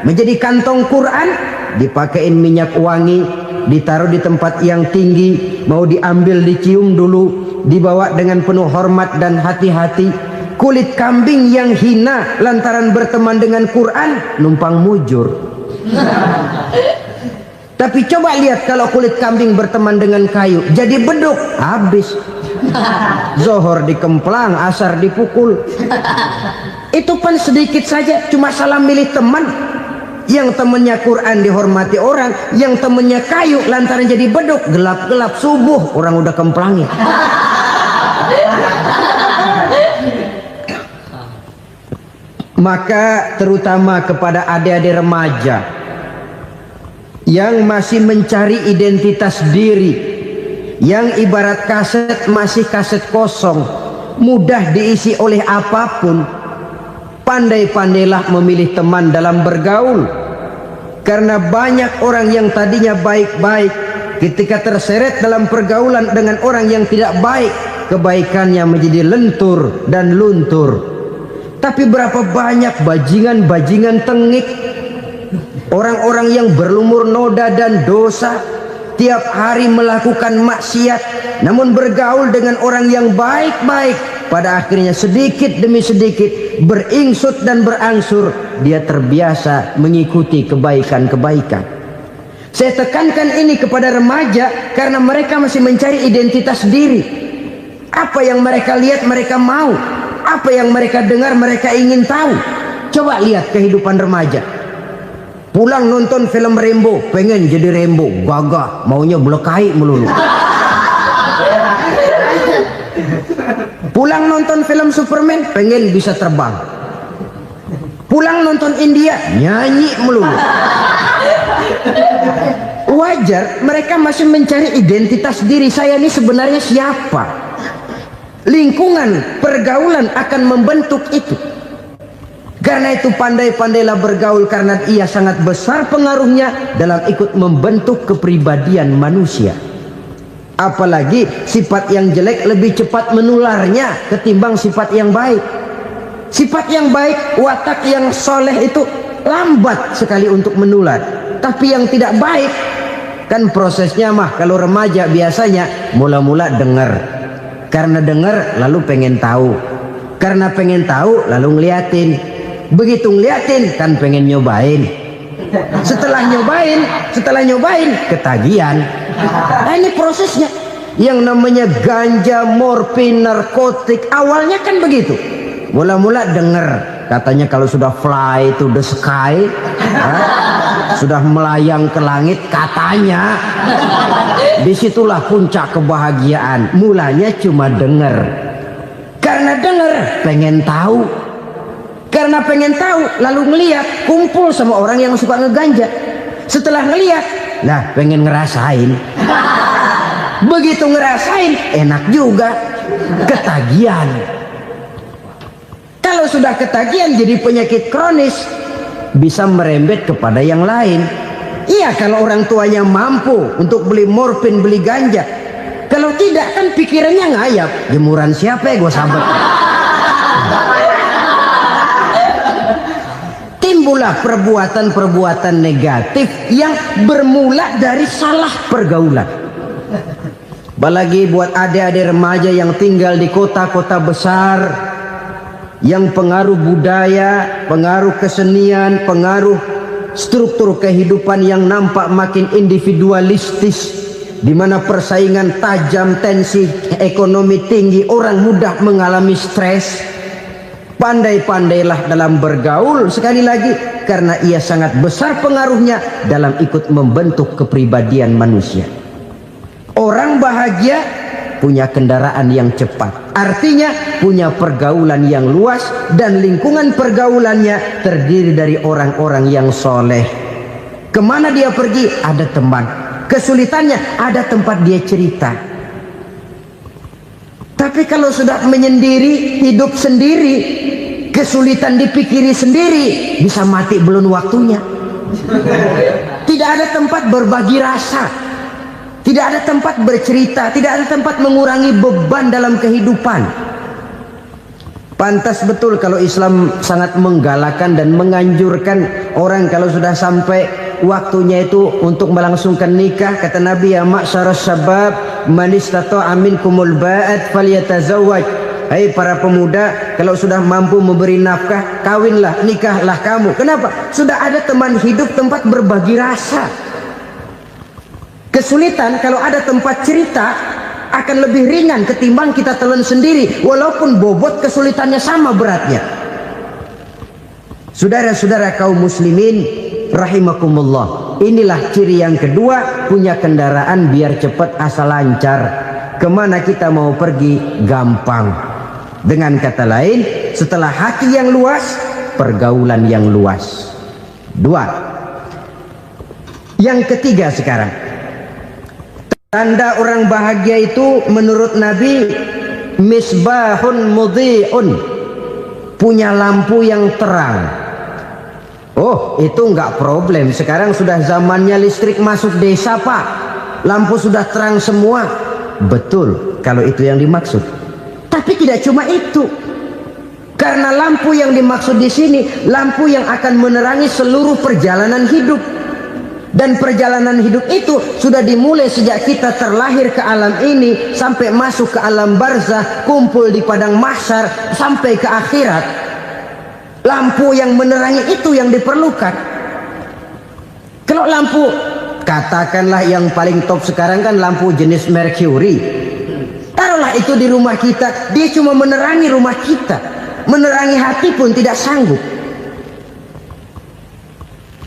menjadi kantong Quran, dipakein minyak wangi, ditaruh di tempat yang tinggi, mau diambil dicium dulu, dibawa dengan penuh hormat dan hati-hati. Kulit kambing yang hina lantaran berteman dengan Quran numpang mujur. Tapi coba lihat kalau kulit kambing berteman dengan kayu, jadi beduk, habis. Zohor dikemplang, asar dipukul. Itu pun sedikit saja, cuma salah milih teman. Yang temannya Quran dihormati orang, yang temannya kayu lantaran jadi beduk, gelap-gelap subuh orang udah kemplangin. Maka terutama kepada adik-adik remaja yang masih mencari identitas diri, yang ibarat kaset masih kaset kosong, mudah diisi oleh apapun, pandai-pandailah memilih teman dalam bergaul. Karena banyak orang yang tadinya baik-baik, ketika terseret dalam pergaulan dengan orang yang tidak baik, kebaikannya menjadi lentur dan luntur. Tapi berapa banyak bajingan-bajingan tengik, orang-orang yang berlumur noda dan dosa, tiap hari melakukan maksiat, namun bergaul dengan orang yang baik-baik, pada akhirnya sedikit demi sedikit beringsut dan berangsur dia terbiasa mengikuti kebaikan-kebaikan. Saya tekankan ini kepada remaja karena mereka masih mencari identitas diri. Apa yang mereka lihat mereka mau, apa yang mereka dengar mereka ingin tahu. Coba lihat kehidupan remaja. Pulang nonton film Rambo, pengen jadi Rambo, gagah, maunya belekai melulu. Pulang nonton film Superman, pengen bisa terbang. Pulang nonton India, nyanyi melulu. Wajar, mereka masih mencari identitas diri. Saya ini sebenarnya siapa? Lingkungan, pergaulan akan membentuk itu. Karena itu pandai-pandailah bergaul, karena ia sangat besar pengaruhnya dalam ikut membentuk kepribadian manusia. Apalagi sifat yang jelek lebih cepat menularnya ketimbang sifat yang baik. Sifat yang baik, watak yang soleh itu lambat sekali untuk menular. Tapi yang tidak baik, kan prosesnya mah kalau remaja biasanya mula-mula dengar. Karena dengar lalu pengen tahu. Karena pengen tahu lalu ngeliatin. Begitu ngeliatin kan pengen nyobain. Setelah nyobain ketagihan. Nah, ini prosesnya. Yang namanya ganja, morfin, narkotik awalnya kan begitu. Mula-mula dengar katanya kalau sudah fly to the sky, sudah melayang ke langit katanya, disitulah puncak kebahagiaan. Mulanya cuma dengar. Karena dengar pengen tahu. Karena pengen tahu lalu ngeliat, kumpul sama orang yang suka ngeganja. Setelah ngeliat, nah pengen ngerasain. Begitu ngerasain enak juga, ketagihan. Kalau sudah ketagihan jadi penyakit kronis, bisa merembet kepada yang lain. Iya, kalau orang tuanya mampu untuk beli morfin, beli ganja. Kalau tidak kan pikirannya ngayap, jemuran siapa ya gue sahabat. Timbullah perbuatan-perbuatan negatif yang bermula dari salah pergaulan. Apalagi buat adik-adik remaja yang tinggal di kota-kota besar, yang pengaruh budaya, pengaruh kesenian, pengaruh struktur kehidupan yang nampak makin individualistis, di mana persaingan tajam, tensi ekonomi tinggi, orang mudah mengalami stres. Pandai-pandailah dalam bergaul, sekali lagi, karena ia sangat besar pengaruhnya dalam ikut membentuk kepribadian manusia. Orang bahagia punya kendaraan yang cepat, artinya punya pergaulan yang luas, dan lingkungan pergaulannya terdiri dari orang-orang yang soleh. Kemana dia pergi ada teman, kesulitannya ada tempat dia cerita. Tapi kalau sudah menyendiri, hidup sendiri, kesulitan dipikiri sendiri, bisa mati belum waktunya. Tidak ada tempat berbagi rasa, tidak ada tempat bercerita, tidak ada tempat mengurangi beban dalam kehidupan. Pantas betul kalau Islam sangat menggalakkan dan menganjurkan orang kalau sudah sampai waktunya itu untuk melangsungkan nikah. Kata Nabi, ya ma'syaras syabab man istata'a minkumul ba'at falyatazawwaj. Hai para pemuda, kalau sudah mampu memberi nafkah, kawinlah, nikahlah kamu. Kenapa? Sudah ada teman hidup, tempat berbagi rasa. Kesulitan kalau ada tempat cerita akan lebih ringan ketimbang kita telan sendiri, walaupun bobot kesulitannya sama beratnya. Saudara-saudara kaum muslimin rahimakumullah, inilah ciri yang kedua, punya kendaraan biar cepat asal lancar. Kemana kita mau pergi gampang. Dengan kata lain, setelah hati yang luas, pergaulan yang luas. Dua. Yang ketiga sekarang, tanda orang bahagia itu menurut Nabi, misbahun mudhi'un, punya lampu yang terang. Oh, itu enggak problem. Sekarang sudah zamannya listrik masuk desa, Pak. Lampu sudah terang semua. Betul, kalau itu yang dimaksud. Tapi tidak cuma itu. Karena lampu yang dimaksud di sini, lampu yang akan menerangi seluruh perjalanan hidup. Dan perjalanan hidup itu sudah dimulai sejak kita terlahir ke alam ini sampai masuk ke alam barzah, kumpul di padang mahsyar sampai ke akhirat. Lampu yang menerangi itu yang diperlukan. Kalau lampu, katakanlah yang paling top sekarang kan lampu jenis Mercury. Taruhlah itu di rumah kita, dia cuma menerangi rumah kita, menerangi hati pun tidak sanggup.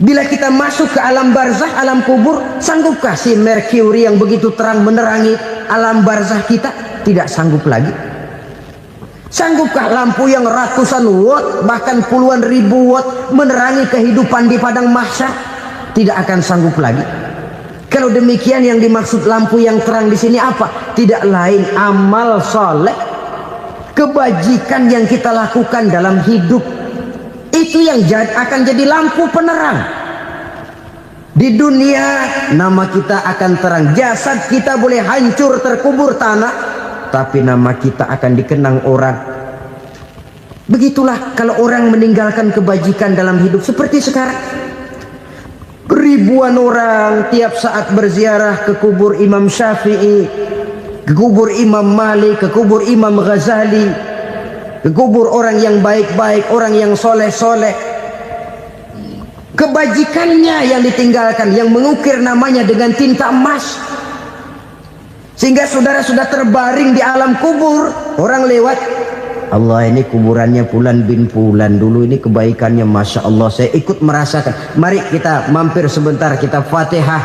Bila kita masuk ke alam barzah, alam kubur, sanggupkah si Mercury yang begitu terang menerangi alam barzah kita? Tidak sanggup lagi. Sanggupkah lampu yang ratusan watt, bahkan puluhan ribu watt menerangi kehidupan di padang mahsyar? Tidak akan sanggup lagi. Kalau demikian, yang dimaksud lampu yang terang di sini apa? Tidak lain amal soleh, kebajikan yang kita lakukan dalam hidup. Itu yang akan jadi lampu penerang. Di dunia nama kita akan terang. Jasad kita boleh hancur terkubur tanah, tapi nama kita akan dikenang orang. Begitulah kalau orang meninggalkan kebajikan dalam hidup seperti sekarang. Ribuan orang tiap saat berziarah ke kubur Imam Syafi'i, ke kubur Imam Malik, ke kubur Imam Ghazali, ke kubur orang yang baik-baik, orang yang soleh-soleh. Kebajikannya yang ditinggalkan, yang mengukir namanya dengan tinta emas. Sehingga saudara sudah terbaring di alam kubur, orang lewat, Allah, ini kuburannya Fulan bin Fulan, dulu ini kebaikannya Masya Allah, saya ikut merasakan. Mari kita mampir sebentar, kita Fatihah.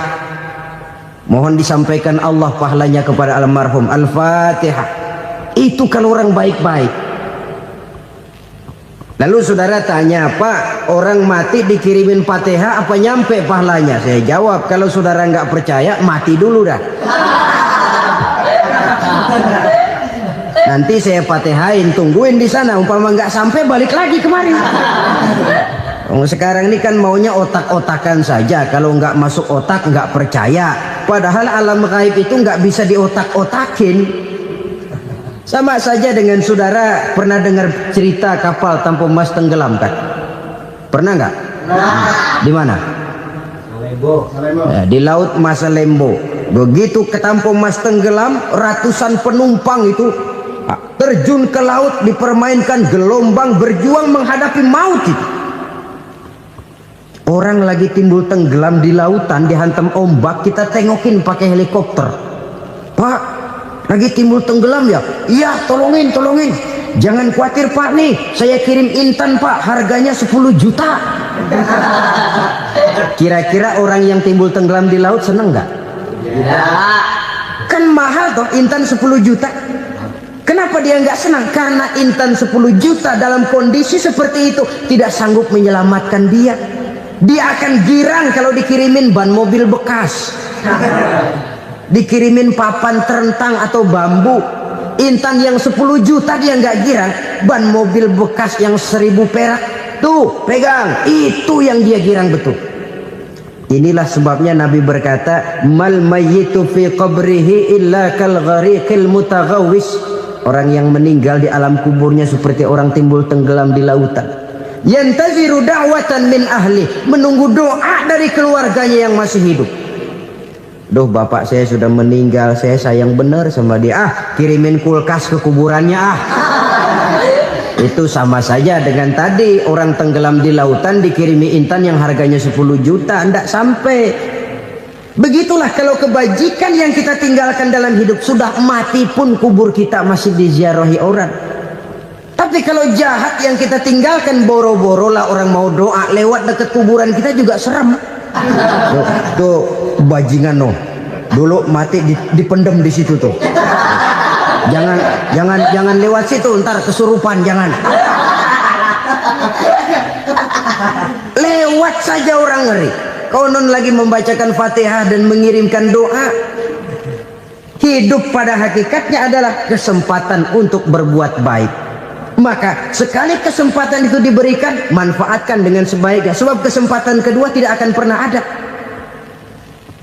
Mohon disampaikan Allah pahalanya kepada almarhum. Al-Fatihah. Itu kalau orang baik-baik. Lalu saudara tanya, Pak, orang mati dikirimin Fatihah apa nyampe pahalanya? Saya jawab, kalau saudara nggak percaya, mati dulu dah. Nanti saya Fatihain, tungguin di sana. Umpama nggak sampai, balik lagi kemari. Sekarang ini kan maunya otak-otakan saja. Kalau nggak masuk otak, nggak percaya. Padahal alam gaib itu nggak bisa diotak-otakin. Sama saja dengan saudara pernah dengar cerita kapal Tampo Mas tenggelam kan? Pernah nggak? Di mana? Ya, di laut Masalembo. Begitu ke Tampo Mas tenggelam, ratusan penumpang itu terjun ke laut, dipermainkan gelombang, berjuang menghadapi maut itu. Orang lagi timbul tenggelam di lautan, dihantam ombak, kita tengokin pakai helikopter. Pak, lagi timbul tenggelam ya? Iya, tolongin. Jangan khawatir Pak, nih saya kirim intan Pak, harganya 10 juta. Kira-kira orang yang timbul tenggelam di laut seneng nggak? Ya. Kan mahal toh intan 10 juta. Kenapa dia nggak senang? Karena intan 10 juta dalam kondisi seperti itu tidak sanggup menyelamatkan dia. Dia akan girang kalau dikirimin ban mobil bekas, dikirimin papan terentang atau bambu. Intan yang 10 juta dia nggak girang. Ban mobil bekas yang 1000 perak, tuh pegang, itu yang dia girang betul. Inilah sebabnya Nabi berkata, mal mayyitu fi qabrihi illa kal ghariqil mutaghawwis. Orang yang meninggal di alam kuburnya seperti orang timbul tenggelam di lautan. Yantaziru da'watan min ahli, menunggu doa dari keluarganya yang masih hidup. Duh, bapak saya sudah meninggal, saya sayang bener sama dia. Kirimin kulkas ke kuburannya Itu sama saja dengan tadi orang tenggelam di lautan dikirimi intan yang harganya 10 juta, ndak sampai. Begitulah kalau kebajikan yang kita tinggalkan dalam hidup, sudah mati pun kubur kita masih diziarahi orang. Tapi kalau jahat yang kita tinggalkan, boro-boro lah orang mau doa lewat dekat kuburan kita juga serem. Tuh bajingan no, dulu mati dipendem di situ tuh. Jangan lewat situ, ntar kesurupan, jangan. Lewat saja orang ngeri. Konon lagi membacakan Fatihah dan mengirimkan doa. Hidup pada hakikatnya adalah kesempatan untuk berbuat baik. Maka sekali kesempatan itu diberikan, manfaatkan dengan sebaiknya. Sebab kesempatan kedua tidak akan pernah ada.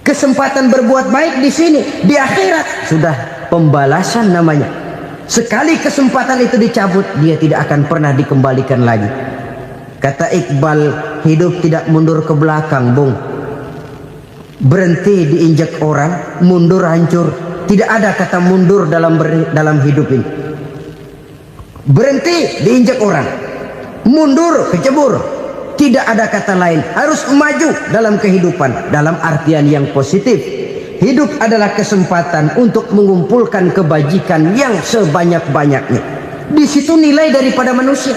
Kesempatan berbuat baik di sini, di akhirat sudah pembalasan namanya. Sekali kesempatan itu dicabut, dia tidak akan pernah dikembalikan lagi. Kata Iqbal, hidup tidak mundur ke belakang, Bung. Berhenti diinjak orang, mundur hancur. Tidak ada kata mundur dalam hidup ini. Berhenti diinjak orang, mundur kecebur. Tidak ada kata lain. Harus maju dalam kehidupan, dalam artian yang positif. Hidup adalah kesempatan untuk mengumpulkan kebajikan yang sebanyak-banyaknya. Di situ nilai daripada manusia.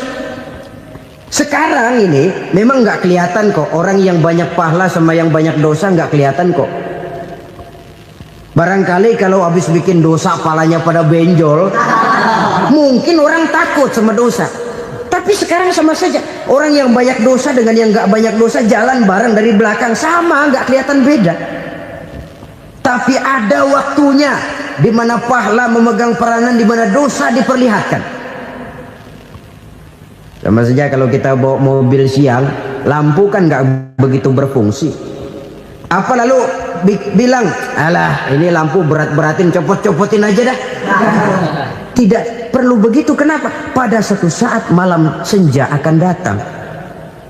Sekarang ini memang nggak kelihatan kok, orang yang banyak pahala sama yang banyak dosa nggak kelihatan kok. Barangkali kalau habis bikin dosa palanya pada benjol, mungkin orang takut sama dosa. Tapi sekarang sama saja, orang yang banyak dosa dengan yang nggak banyak dosa jalan bareng dari belakang, sama, nggak kelihatan beda. Tapi ada waktunya di mana pahala memegang peranan, di mana dosa diperlihatkan. Sama saja kalau kita bawa mobil siang, lampu kan nggak begitu berfungsi. Apa lalu bilang, alah ini lampu berat-beratin, copot-copotin aja dah. Tidak perlu begitu. Kenapa? Pada suatu saat malam senja akan datang.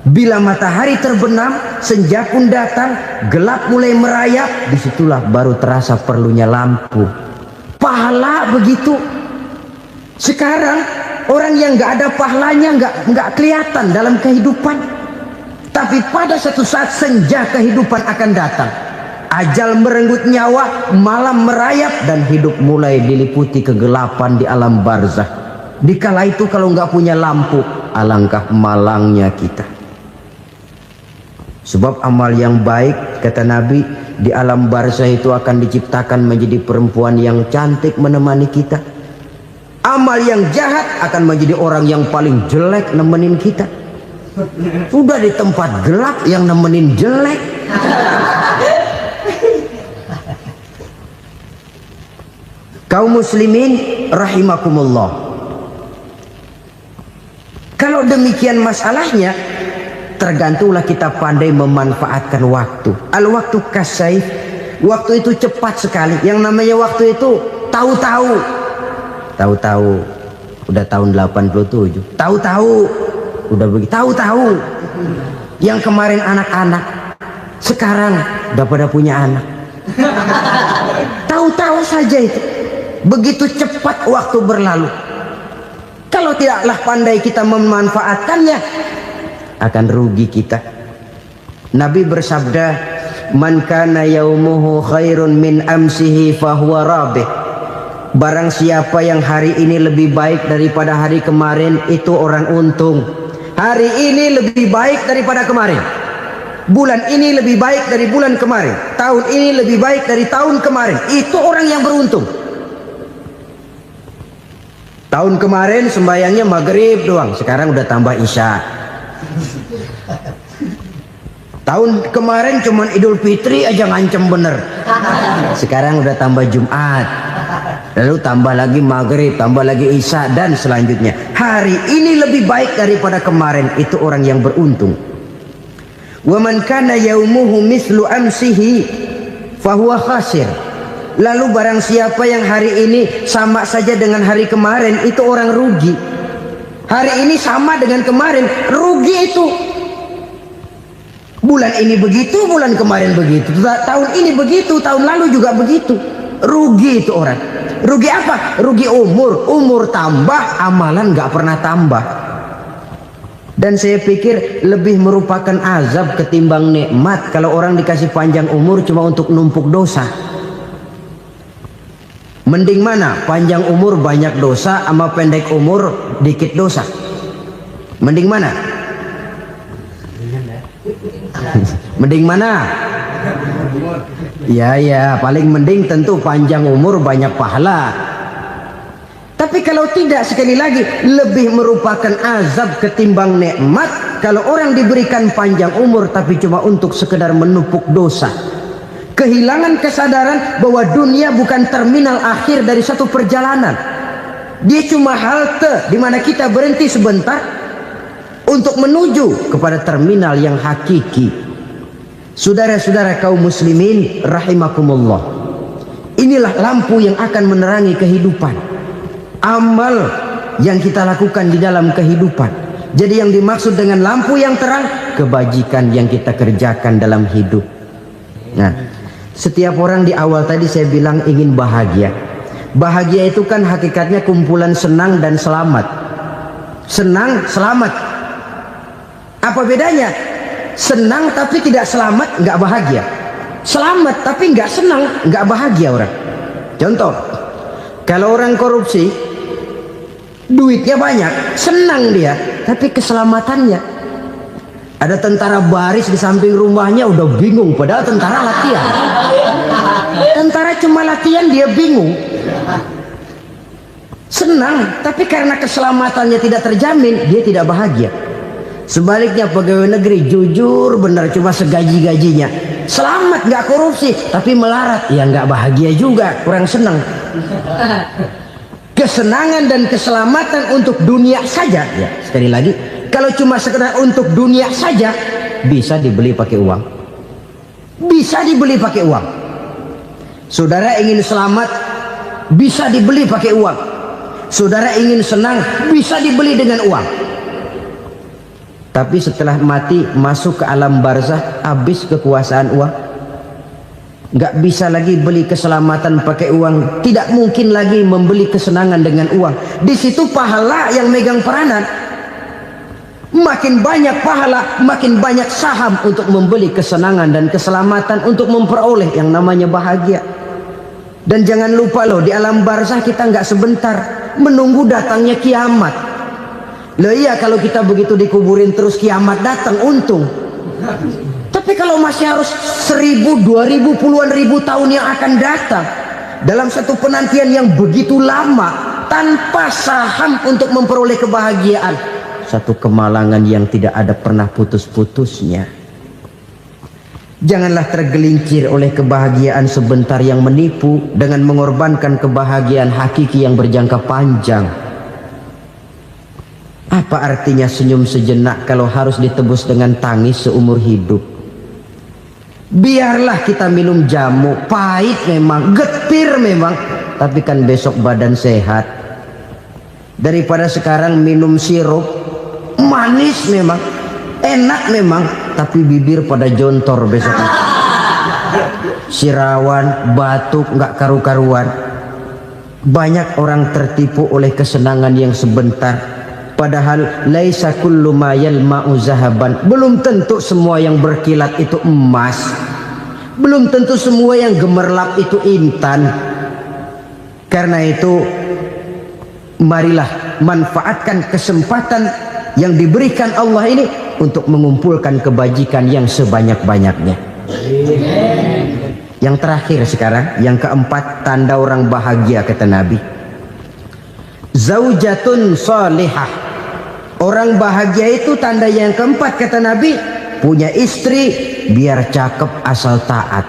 Bila matahari terbenam, senja pun datang, gelap mulai merayap, disitulah baru terasa perlunya lampu. Pahala begitu. Sekarang orang yang nggak ada pahalanya nggak kelihatan dalam kehidupan. Tapi pada suatu saat senja kehidupan akan datang. Ajal merenggut nyawa, malam merayap, dan hidup mulai diliputi kegelapan di alam barzah. Dikala itu kalau nggak punya lampu, alangkah malangnya kita. Sebab amal yang baik, kata Nabi, di alam barzah itu akan diciptakan menjadi perempuan yang cantik menemani kita. Amal yang jahat akan menjadi orang yang paling jelek nemenin kita. Sudah di tempat gelap yang nemenin jelek. Kaum muslimin rahimakumullah. Kalau demikian masalahnya, tergantunglah kita pandai memanfaatkan waktu. Al-waktu kasayf, waktu itu cepat sekali. Yang namanya waktu itu tahu-tahu udah tahun 87, tahu-tahu udah begitu, tahu-tahu yang kemarin anak-anak sekarang udah pada punya anak. Tahu-tahu saja itu. Begitu cepat waktu berlalu. Kalau tidaklah pandai kita memanfaatkannya, akan rugi kita. Nabi bersabda, man kana yaumuhu khairun min amsihi fahuwa rabih. Barang siapa yang hari ini lebih baik daripada hari kemarin, itu orang untung. Hari ini lebih baik daripada kemarin. Bulan ini lebih baik dari bulan kemarin. Tahun ini lebih baik dari tahun kemarin. Itu orang yang beruntung. Tahun kemarin sembayangnya maghrib doang, sekarang udah tambah isya. Tahun kemarin cuman Idul Fitri aja ngancem bener, sekarang udah tambah Jumat, lalu tambah lagi maghrib, tambah lagi isya, dan selanjutnya. Hari ini lebih baik daripada kemarin, itu orang yang beruntung. Wa man kana yaumuhu mislu amsihi fahuwa khasir. Lalu barang siapa yang hari ini sama saja dengan hari kemarin, itu orang rugi. Hari ini sama dengan kemarin, rugi itu. Bulan ini begitu, bulan kemarin begitu, tahun ini begitu, tahun lalu juga begitu. Rugi itu orang. Rugi apa? Rugi umur. Umur tambah, amalan gak pernah tambah. Dan saya pikir lebih merupakan azab ketimbang nikmat kalau orang dikasih panjang umur cuma untuk numpuk dosa. Mending mana? Panjang umur banyak dosa sama pendek umur dikit dosa? Mending mana? Mending mana? Ya, paling mending tentu panjang umur banyak pahala. Tapi kalau tidak, sekali lagi, lebih merupakan azab ketimbang nikmat kalau orang diberikan panjang umur tapi cuma untuk sekedar menumpuk dosa. Kehilangan kesadaran bahwa dunia bukan terminal akhir dari satu perjalanan. Dia cuma halte di mana kita berhenti sebentar untuk menuju kepada terminal yang hakiki. Saudara-saudara kaum muslimin rahimakumullah, inilah lampu yang akan menerangi kehidupan. Amal yang kita lakukan di dalam kehidupan. Jadi yang dimaksud dengan lampu yang terang, kebajikan yang kita kerjakan dalam hidup. Nah, setiap orang di awal tadi saya bilang ingin bahagia. Bahagia itu kan hakikatnya kumpulan senang dan selamat. Senang, selamat. Apa bedanya? Senang tapi tidak selamat, nggak bahagia. Selamat tapi nggak senang, nggak bahagia orang. Contoh, kalau orang korupsi, duitnya banyak, senang dia, tapi keselamatannya. Ada tentara baris di samping rumahnya udah bingung, padahal tentara latihan. Tentara cuma latihan, dia bingung. Senang, tapi karena keselamatannya tidak terjamin, dia tidak bahagia. Sebaliknya pegawai negeri jujur benar, cuma segaji-gajinya, selamat nggak korupsi, tapi melarat, ya nggak bahagia juga, kurang senang. Kesenangan dan keselamatan untuk dunia saja, ya sekali lagi, kalau cuma sekedar untuk dunia saja, bisa dibeli pakai uang. Bisa dibeli pakai uang. Saudara ingin selamat, bisa dibeli pakai uang. Saudara ingin senang, bisa dibeli dengan uang. Tapi setelah mati, masuk ke alam barzah, habis kekuasaan uang. Nggak bisa lagi beli keselamatan pakai uang. Tidak mungkin lagi membeli kesenangan dengan uang. Di situ pahala yang megang peranan. Makin banyak pahala, makin banyak saham untuk membeli kesenangan dan keselamatan, untuk memperoleh yang namanya bahagia. Dan jangan lupa loh, di alam barzah kita nggak sebentar, menunggu datangnya kiamat. Loh iya, kalau kita begitu dikuburin terus kiamat datang, untung. Tapi kalau masih harus 1000, 2000, puluhan ribu tahun yang akan datang, dalam satu penantian yang begitu lama, tanpa saham untuk memperoleh kebahagiaan, satu kemalangan yang tidak ada pernah putus-putusnya. Janganlah tergelincir oleh kebahagiaan sebentar yang menipu dengan mengorbankan kebahagiaan hakiki yang berjangka panjang. Apa artinya senyum sejenak kalau harus ditebus dengan tangis seumur hidup? Biarlah kita minum jamu, pahit memang, getir memang, tapi kan besok badan sehat. Daripada sekarang minum sirup, manis memang, enak memang, tapi bibir pada jontor besok. Sirawan, batuk, nggak karu-karuan. Banyak orang tertipu oleh kesenangan yang sebentar. Padahal laisa kullu ma yalma'u zahaban. Belum tentu semua yang berkilat itu emas. Belum tentu semua yang gemerlap itu intan. Karena itu, marilah manfaatkan kesempatan yang diberikan Allah ini untuk mengumpulkan kebajikan yang sebanyak-banyaknya. Yang terakhir sekarang, yang keempat, tanda orang bahagia kata Nabi. Zaujatun salihah. Orang bahagia itu tanda yang keempat kata Nabi, punya istri biar cakep asal taat.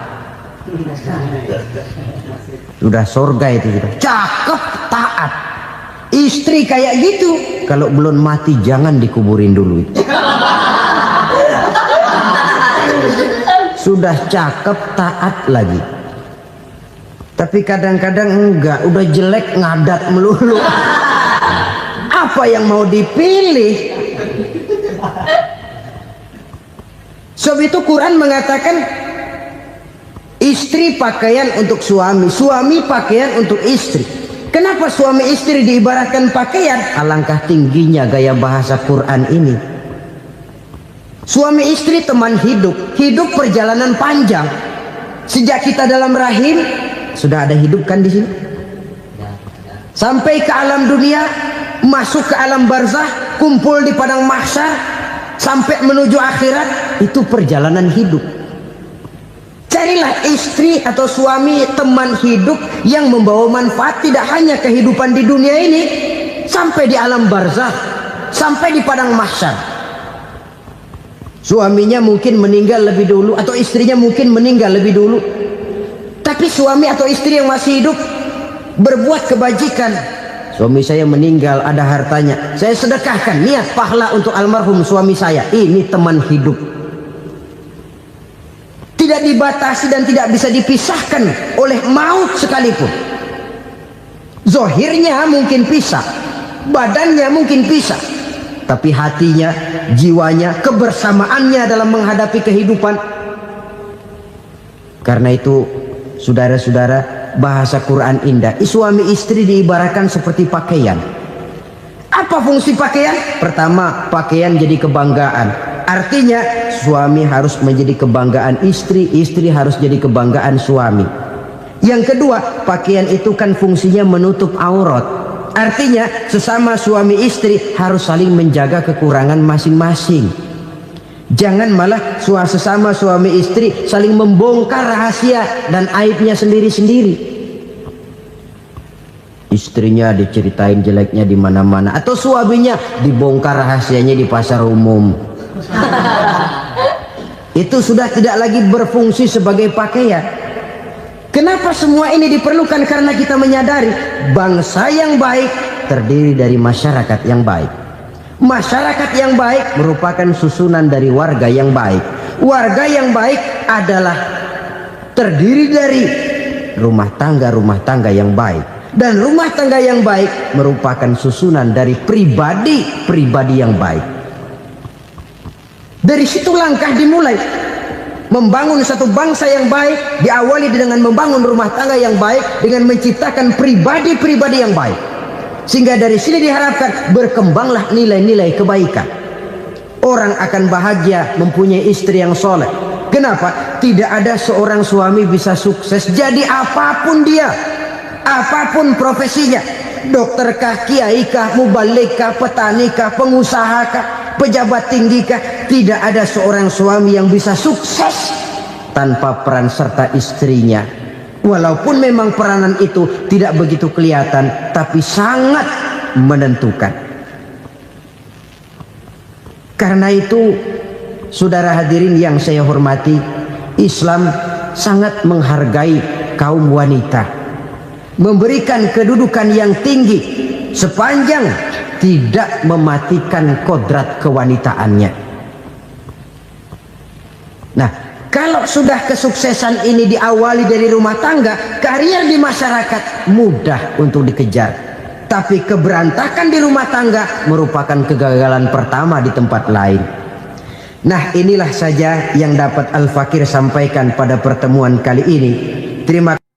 Sudah surga itu sudah. Cakep taat. Istri kayak gitu, kalau belum mati jangan dikuburin dulu. Sudah cakep taat lagi. Tapi kadang-kadang enggak, udah jelek ngadat melulu. Apa yang mau dipilih? Sebab itu Quran mengatakan istri pakaian untuk suami, suami pakaian untuk istri. Kenapa suami istri diibaratkan pakaian? Alangkah tingginya gaya bahasa Quran ini. Suami istri teman hidup, hidup perjalanan panjang. Sejak kita dalam rahim sudah ada hidup kan di sini. Sampai ke alam dunia, masuk ke alam barzah, kumpul di padang mahsyar, sampai menuju akhirat, itu perjalanan hidup. Carilah istri atau suami teman hidup yang membawa manfaat tidak hanya kehidupan di dunia ini, sampai di alam barzah, sampai di padang mahsyar. Suaminya mungkin meninggal lebih dulu atau istrinya mungkin meninggal lebih dulu, tapi suami atau istri yang masih hidup berbuat kebajikan. Suami saya meninggal, ada hartanya, saya sedekahkan, niat pahala untuk almarhum suami saya. Ini teman hidup, tidak dibatasi dan tidak bisa dipisahkan oleh maut sekalipun. Zohirnya mungkin pisah, badannya mungkin pisah, tapi hatinya, jiwanya, kebersamaannya dalam menghadapi kehidupan. Karena itu saudara-saudara, bahasa Quran indah. Suami istri diibaratkan seperti pakaian. Apa fungsi pakaian? Pertama, pakaian jadi kebanggaan. Artinya suami harus menjadi kebanggaan istri, istri harus jadi kebanggaan suami. Yang kedua, pakaian itu kan fungsinya menutup aurat. Artinya sesama suami istri harus saling menjaga kekurangan masing-masing. Jangan malah sesama suami istri saling membongkar rahasia dan aibnya sendiri-sendiri. Istrinya diceritain jeleknya di mana-mana, atau suaminya dibongkar rahasianya di pasar umum. Itu sudah tidak lagi berfungsi sebagai pakaian. Kenapa semua ini diperlukan? Karena kita menyadari bangsa yang baik terdiri dari masyarakat yang baik. Masyarakat yang baik merupakan susunan dari warga yang baik. Warga yang baik adalah terdiri dari rumah tangga yang baik. Dan rumah tangga yang baik merupakan susunan dari pribadi yang baik. Dari situ langkah dimulai. Membangun satu bangsa yang baik diawali dengan membangun rumah tangga yang baik, dengan menciptakan pribadi-pribadi yang baik. Sehingga dari sini diharapkan berkembanglah nilai-nilai kebaikan. Orang akan bahagia mempunyai istri yang soleh. Kenapa? Tidak ada seorang suami bisa sukses jadi apapun dia, apapun profesinya. Dokterkah, kiaikah, mubalikah, petanikah, pengusahakah, pejabat tinggikah, tidak ada seorang suami yang bisa sukses tanpa peran serta istrinya. Walaupun memang peranan itu tidak begitu kelihatan, tapi sangat menentukan. Karena itu, saudara hadirin yang saya hormati, Islam sangat menghargai kaum wanita, memberikan kedudukan yang tinggi sepanjang tidak mematikan kodrat kewanitaannya. Nah, kalau sudah kesuksesan ini diawali dari rumah tangga, karier di masyarakat mudah untuk dikejar. Tapi keberantakan di rumah tangga merupakan kegagalan pertama di tempat lain. Nah, inilah saja yang dapat Al-Fakir sampaikan pada pertemuan kali ini. Terima kasih.